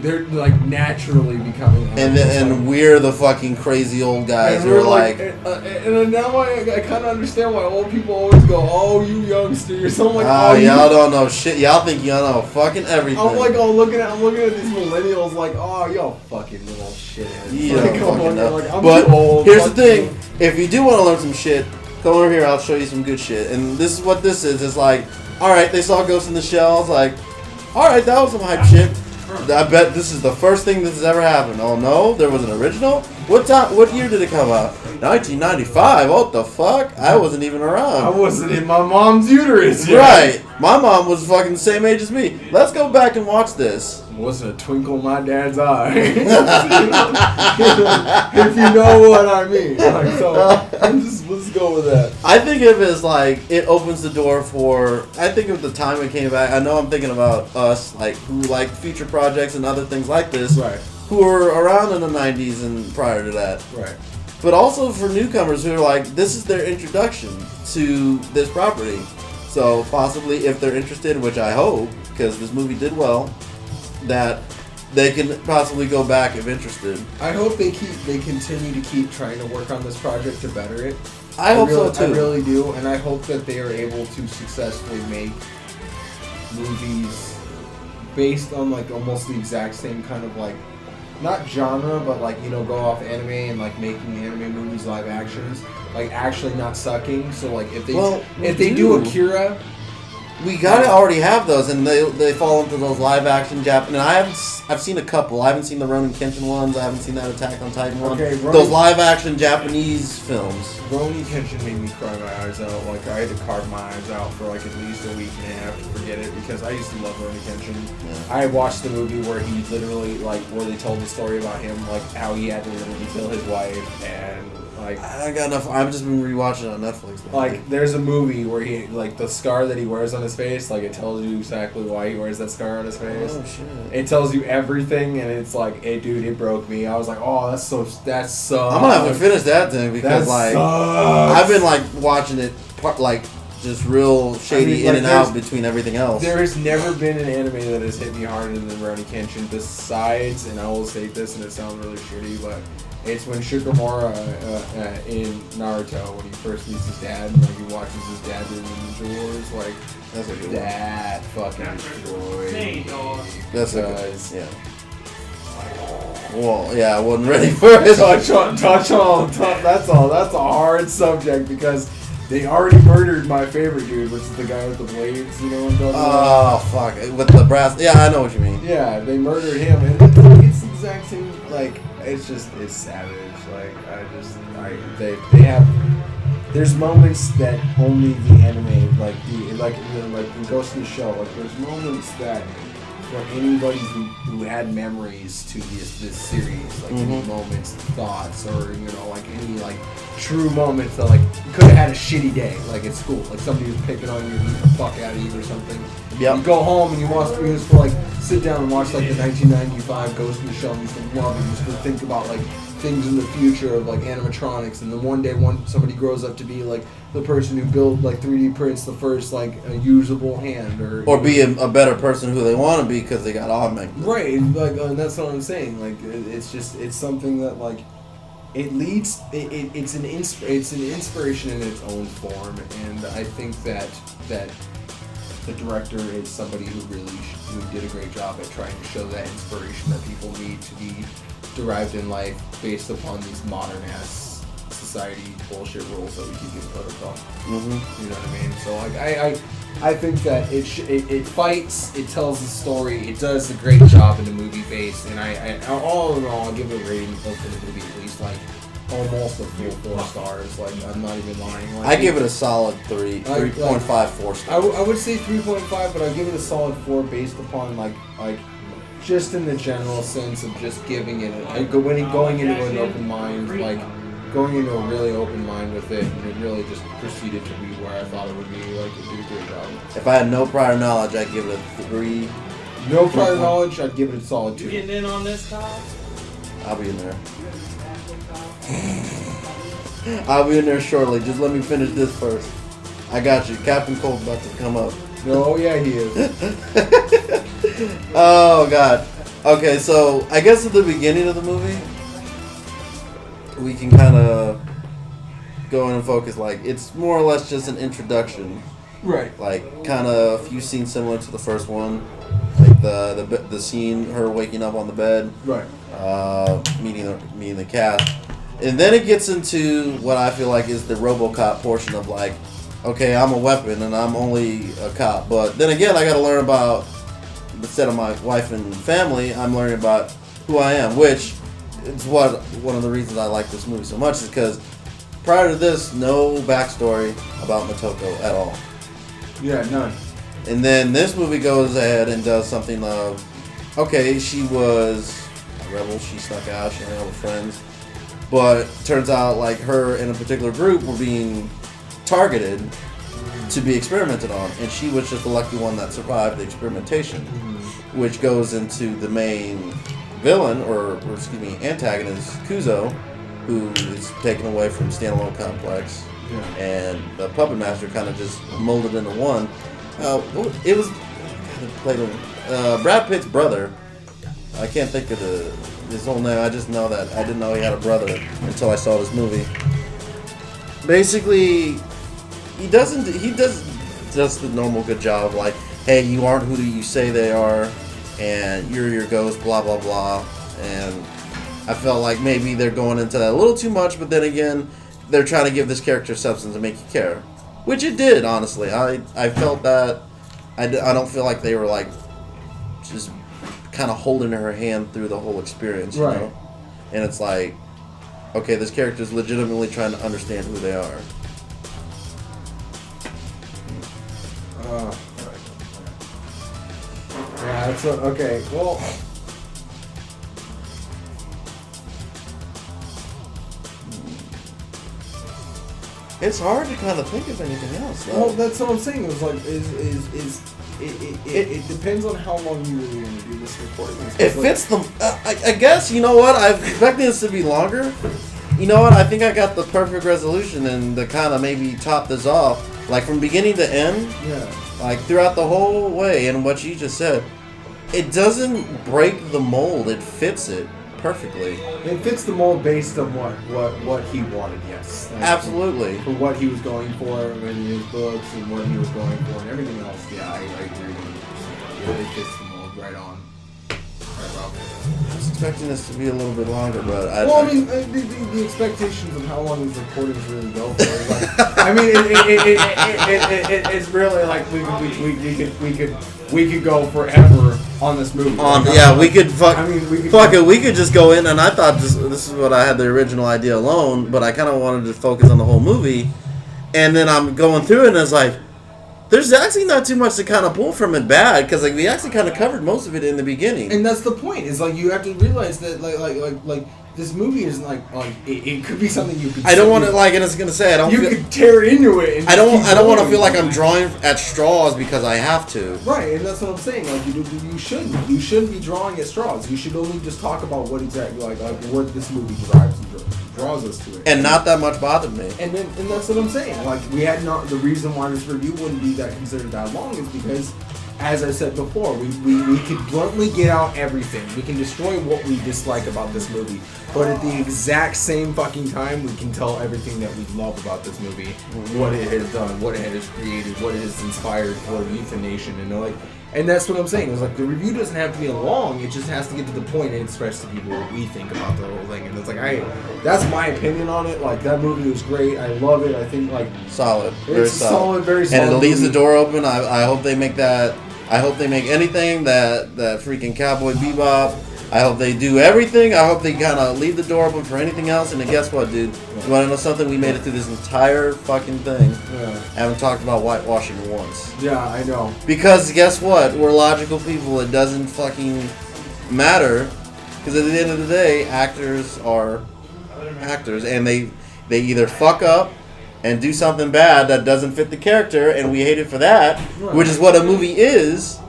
they're like naturally becoming anarchists.
And we're the fucking crazy old guys who are like
and now I kind of understand why old people always go, oh, you youngsters. I'm like,
y'all don't know shit. Y'all think y'all know fucking everything.
I'm like, I'm looking at these millennials like, oh, y'all fucking little shitheads.
You
like,
don't fucking know.
Like, I'm
but
too old.
Here's the thing: if you do want to learn some shit, come over here. I'll show you some good shit. And this is what this is. It's like, all right, they saw Ghost in the Shell. It's like, all right, that was some hype shit. I bet this is the first thing this has ever happened. Oh no, there was an original. What year did it come out? 1995? What the fuck? I wasn't even
I
around.
wasn't in my mom's uterus yet.
Right. My mom was fucking the same age as me. Let's go back and watch this.
Wasn't a twinkle in my dad's eye. If you know what I mean. Like, so, let's go with that.
I think of it as like, it opens the door for, I think of the time it came back. I know I'm thinking about us, like, who like future projects and other things like this.
Right.
Who were around in the 90s and prior to that.
Right.
But also for newcomers who are like, this is their introduction to this property. So possibly if they're interested, which I hope, because this movie did well, that they can possibly go back if interested.
I hope they continue to keep trying to work on this project to better it.
I hope so too.
I really do, and I hope that they are able to successfully make movies based on like almost the exact same kind of like, not genre, but like, you know, go off anime and like making anime movies live actions, like actually not sucking. So like if they do Akira,
we gotta already have those, and they fall into those live action Japanese. And I've seen a couple. I haven't seen the Ronin Kenshin ones. I haven't seen that Attack on Titan one.
Okay,
those live action Japanese films.
Ronin Kenshin made me cry my eyes out. Like I had to carve my eyes out for like at least a week and a half to forget it, because I used to love Ronin Kenshin. Yeah. I watched the movie where he literally like where they told the story about him, like how he had to literally kill his wife, and like
I got enough. I've just been rewatching it on Netflix.
Like there's a movie where he like the scar that he wears on his face, like it tells you exactly why he wears that scar on his face.
Oh shit!
It tells you everything, and it's like, hey dude, it broke me. I was like, oh, that sucks.
I'm gonna have to finish that thing because
that
like
sucks.
I've been like watching it like just real shady in and out between everything else.
There has never been an anime that has hit me harder than Rurouni Kenshin besides, and I will say this and it sounds really shitty, but it's when Shikamaru in Naruto, when he first meets his dad and like he watches his dad do the Ninja Wars, like
that's a good
that fucking destroyed me.
That's a good, yeah. Well, yeah, I wasn't ready for it.
Touch on. That's a hard subject because they already murdered my favorite dude, which is the guy with the blades. You know what I'm talking about?
Oh fuck! With the brass. Yeah, I know what you mean.
Yeah, they murdered him, and it's the exact same. Like it's savage. Like they have. There's moments that only the anime, like in Ghost in the Shell, like there's moments that for anybody who had memories to this series, like any moments, thoughts, or you know, like any like true moments that like you could have had a shitty day, like at school, like somebody was picking on you and beating the fuck out of you or something.
Yep.
You go home and you just like sit down and watch like the 1995 Ghost in the Shell, and you just love it. You just think about like things in the future of like animatronics, and then one day somebody grows up to be like the person who built like 3D prints the first like a usable hand, or
be a better person who they want to be because they got augmented.
Right, like and that's what I'm saying. Like it's something that like it leads. It's an inspiration in its own form, and I think that the director is somebody who did a great job at trying to show that inspiration that people need to be derived in life based upon these modern ass society bullshit rules that we keep getting put upon. Mm-hmm. You know what I mean? So like I think that it fights, it tells the story, it does a great job in the movie base, and I all in all I'll give it a rating for the movie at least like almost a full 4 stars. Like I'm not even lying. Like,
I give it a solid 3.5 4 stars.
I would say 3.5, but I give it a solid 4 based upon like just in the general sense of just giving it going into an open mind, like going into a really open mind with it, and it really just proceeded to be where I thought it would be. Like it did a great job.
If I had no prior knowledge, I'd give it a 3.
No prior knowledge, I'd give it a solid 2.
You getting in on this, Kyle?
I'll be in there. I'll be in there shortly. Just let me finish this first. I got you. Captain Cold's about to come up.
No, yeah, he is.
Oh god. Okay, so I guess at the beginning of the movie, we can kind of go in and focus. Like it's more or less just an introduction.
Right.
Like kind of a few scenes similar to the first one, like the scene her waking up on the bed.
Right.
Meeting the cast. And then it gets into what I feel like is the RoboCop portion of like, okay, I'm a weapon and I'm only a cop. But then again, I got to learn about, instead of my wife and family, I'm learning about who I am, which is one of the reasons I like this movie so much is because prior to this, no backstory about Motoko at all.
Yeah, none.
And then this movie goes ahead and does something of, okay, she was a rebel, she snuck out, she hung out with friends, but turns out like her and a particular group were being targeted to be experimented on, and she was just the lucky one that survived the experimentation, which goes into the main villain, or excuse me, antagonist, Kuzo, who is taken away from Standalone Complex, and the Puppet Master kind of just molded into one. It was played Brad Pitt's brother. I can't think of his whole name. I just know that I didn't know he had a brother until I saw this movie. Basically, he does just the normal good job of like, hey, you aren't who you say they are, and you're your ghost, blah blah blah. And I felt like maybe they're going into that a little too much, but then again, they're trying to give this character substance and make you care. Which it did, honestly. I felt that. I don't feel like they were like just kind of holding her hand through the whole experience, you know? And it's like, okay, this character is legitimately trying to understand who they are.
Yeah, that's okay. Well.
It's hard to kind of think of anything else, though.
Well, that's what I'm saying. It was like, it depends on how long you really want to do this recording.
It fits the. I guess, you know what? I've expected this to be longer. You know what? I think I got the perfect resolution and to kind of maybe top this off, like from beginning to end.
Yeah.
Like throughout the whole way, and what you just said, it doesn't break the mold. It fits it perfectly.
It fits the mold based on what he wanted. Yes.
Absolutely.
For what he was going for in his books and what he was going for and everything else. Yeah, I agree. It fits the mold right on. Right, Rob.
I was expecting this to be a little bit longer, but
I mean, the expectations of how long these recordings really go for. Is like, I mean, it's really like we could go forever on this movie.
We could fuck.
I mean,
We could just go in, and I thought this is what I had the original idea alone, but I kind of wanted to focus on the whole movie, and then I'm going through it, and it's like, there's actually not too much to kind of pull from it bad, because like we actually kind of covered most of it in the beginning.
And that's the point. Is like you have to realize that like this movie is like it could be something you could.
I don't want to and it's gonna say I don't.
You could tear into it. And
I don't want to feel like I'm drawing at straws because I have to.
Right, and that's what I'm saying. Like you shouldn't be drawing at straws. You should only just talk about what exactly like what this movie draws us to it.
And not that much bothered me.
And that's what I'm saying. Like we had not the reason why this review wouldn't be that considered that long is because, as I said before, we could bluntly get out everything. We can destroy what we dislike about this movie, but at the exact same fucking time, we can tell everything that we love about this movie, what it has done, what it has created, what it has inspired for the Youth Nation, and that's what I'm saying. It's like the review doesn't have to be long; it just has to get to the point and express to people what we think about the whole thing. And it's like that's my opinion on it. Like that movie was great. I love it. I think like
solid,
very solid, very solid.
And it leaves the door open. I hope they make that. I hope they make anything that freaking Cowboy Bebop. I hope they do everything. I hope they kind of leave the door open for anything else. And then guess what, dude? You want to know something? We made it through this entire fucking thing.
Yeah.
Haven't talked about whitewashing once.
Yeah, I know.
Because guess what? We're logical people. It doesn't fucking matter. Because at the end of the day, actors are actors. And they either fuck up and do something bad that doesn't fit the character, and we hate it for that, right. Which is what a movie is.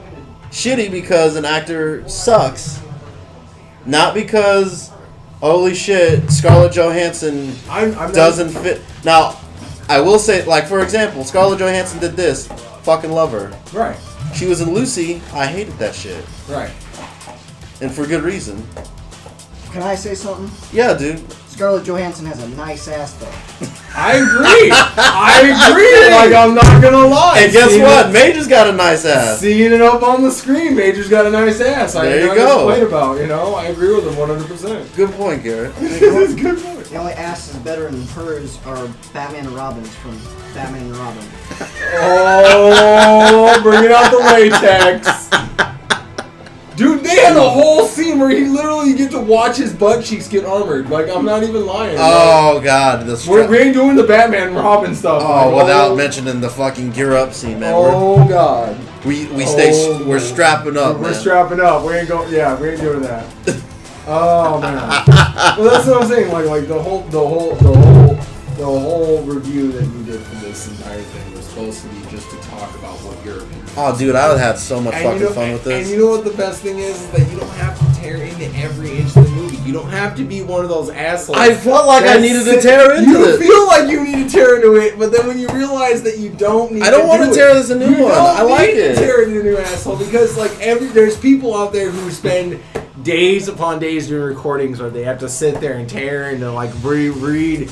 Shitty because an actor sucks. Not because, holy shit, Scarlett Johansson doesn't fit. Now, I will say, like, for example, Scarlett Johansson did this. Fucking love her.
Right.
She was in Lucy. I hated that shit.
Right.
And for good reason.
Can I say something?
Yeah, dude.
Scarlett Johansson has a nice ass, though.
I agree. Like, I'm not gonna lie.
And guess what? Major's got a nice ass.
Seeing it up on the screen, Major's got a nice ass.
There you go.
I agree with him 100%.
Good point, Garrett.
It's a good point.
The only asses better than hers are Batman and Robin's from Batman and Robin.
Oh, bringing out the latex. Dude, They had a whole scene where he literally get to watch his butt cheeks get armored. Like, I'm not even lying.
Oh God,
We ain't doing the Batman Robin stuff.
Oh,
like,
without mentioning the fucking gear up scene, man.
Oh God.
We're strapping up.
We're
man.
strapping up. We ain't going. Yeah, we ain't doing that. Oh man. Well, that's what I'm saying. Like the whole review that you did for this entire thing was supposed to be just to talk about what your opinion.
Oh, dude, I would have had so much fucking fun with this.
And you know what the best thing is that you don't have to tear into every inch of the movie. You don't have to be one of those assholes.
I felt like I needed to tear into it.
You feel like you need to tear into it, but then when you realize that you don't need,
I don't want to tear this a new one. I like
it.
it.
Tear it into a new asshole because like there's people out there who spend days upon days doing recordings where they have to sit there and tear and like reread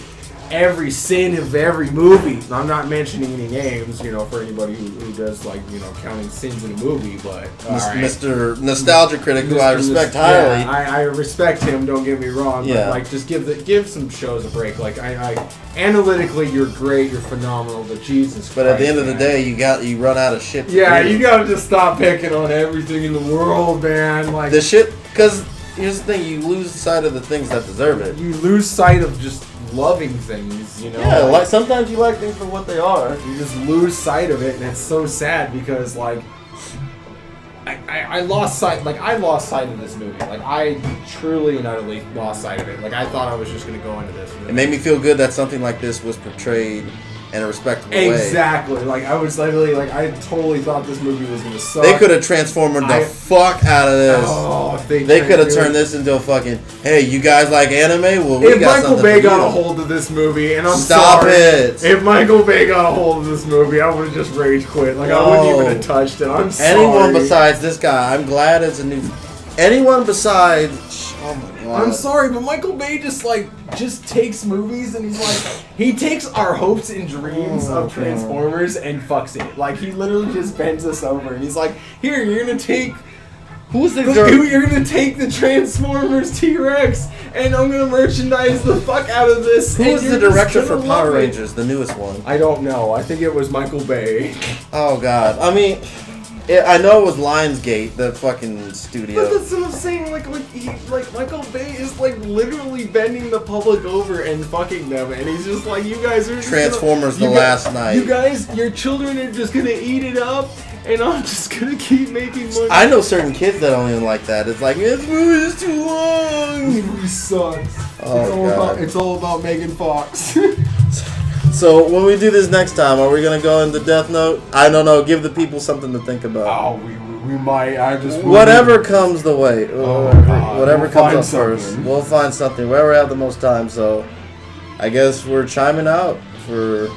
every sin of every movie. I'm not mentioning any names, for anybody who does like, counting sins in a movie, but
Mr. Nostalgia Critic, who I respect highly.
Yeah, I respect him. Don't get me wrong.
Yeah.
But like, just give some shows a break. Like, I analytically, you're great, you're phenomenal, but Jesus Christ.
But at the end of the day, you run out of shit.
Yeah, you gotta just stop picking on everything in the world, man. Like
the shit, because here's the thing: you lose sight of the things that deserve it.
You lose sight of just loving things,
Yeah, like sometimes you like things for what they are.
You just lose sight of it, and it's so sad because like I lost sight. Like I lost sight of this movie. Like I truly and utterly lost sight of it. Like I thought I was just gonna go into this.
It made me feel good that something like this was portrayed in a respectable way.
Exactly. Like I was literally like I totally thought this movie was gonna suck.
They could have transformed the fuck out of this.
Oh,
they could have turned this into a fucking. Hey, you guys like anime? Well, we
if
got
Michael
something
Bay
for
got
you.
a hold of this movie, and I'm
Stop
sorry,
it.
If Michael Bay got a hold of this movie, I would have just rage quit. Like I wouldn't even have touched it. I'm sorry.
Anyone besides this guy, I'm glad it's a new. Anyone besides. Oh my god.
I'm sorry, but Michael Bay just takes movies and he takes our hopes and dreams of Transformers and fucks it. Like he literally just bends us over and he's like, here, you're gonna take.
Who's the girl?
You're gonna take the Transformers T-Rex and I'm gonna merchandise the fuck out of this.
Who was the director for Power Rangers, the newest one?
I don't know. I think it was Michael Bay.
Oh god. I mean, I know it was Lionsgate, the fucking studio.
But that's what I'm saying. Like Michael Bay is like literally bending the public over and fucking them, and he's just like, you guys are just
Transformers
last
night.
You guys, your children are just gonna eat it up, and I'm just gonna keep making money.
I know certain kids that don't even like that. It's like, this movie is too long.
This movie sucks.
Oh,
it's all about Megan Fox.
So when we do this next time, are we gonna go into Death Note? I don't know. Give the people something to think about.
Oh, we might.
Whatever comes the way. Whatever
we'll
comes up
something.
first. We'll find something. Wherever we have the most time. So I guess we're chiming out for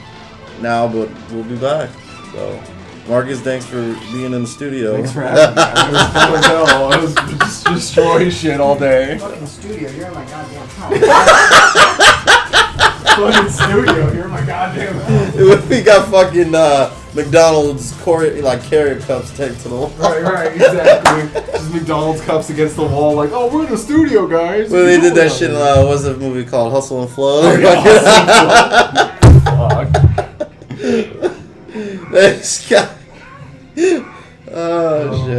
now, but we'll be back. So Marcus, thanks for being in the studio.
Thanks for having me. It was fun as hell. I was just destroying shit all day.
Fucking studio, you're in my goddamn house.
Fucking studio, you're my goddamn house.
We got fucking McDonald's carrier cups taped to the wall.
Right, exactly. Just McDonald's cups against the wall, like, oh, we're in the studio, guys.
Well, they did that shit in what's the movie called? Hustle and Flow.
Oh, yeah, Fuck.
This guy. Oh shit.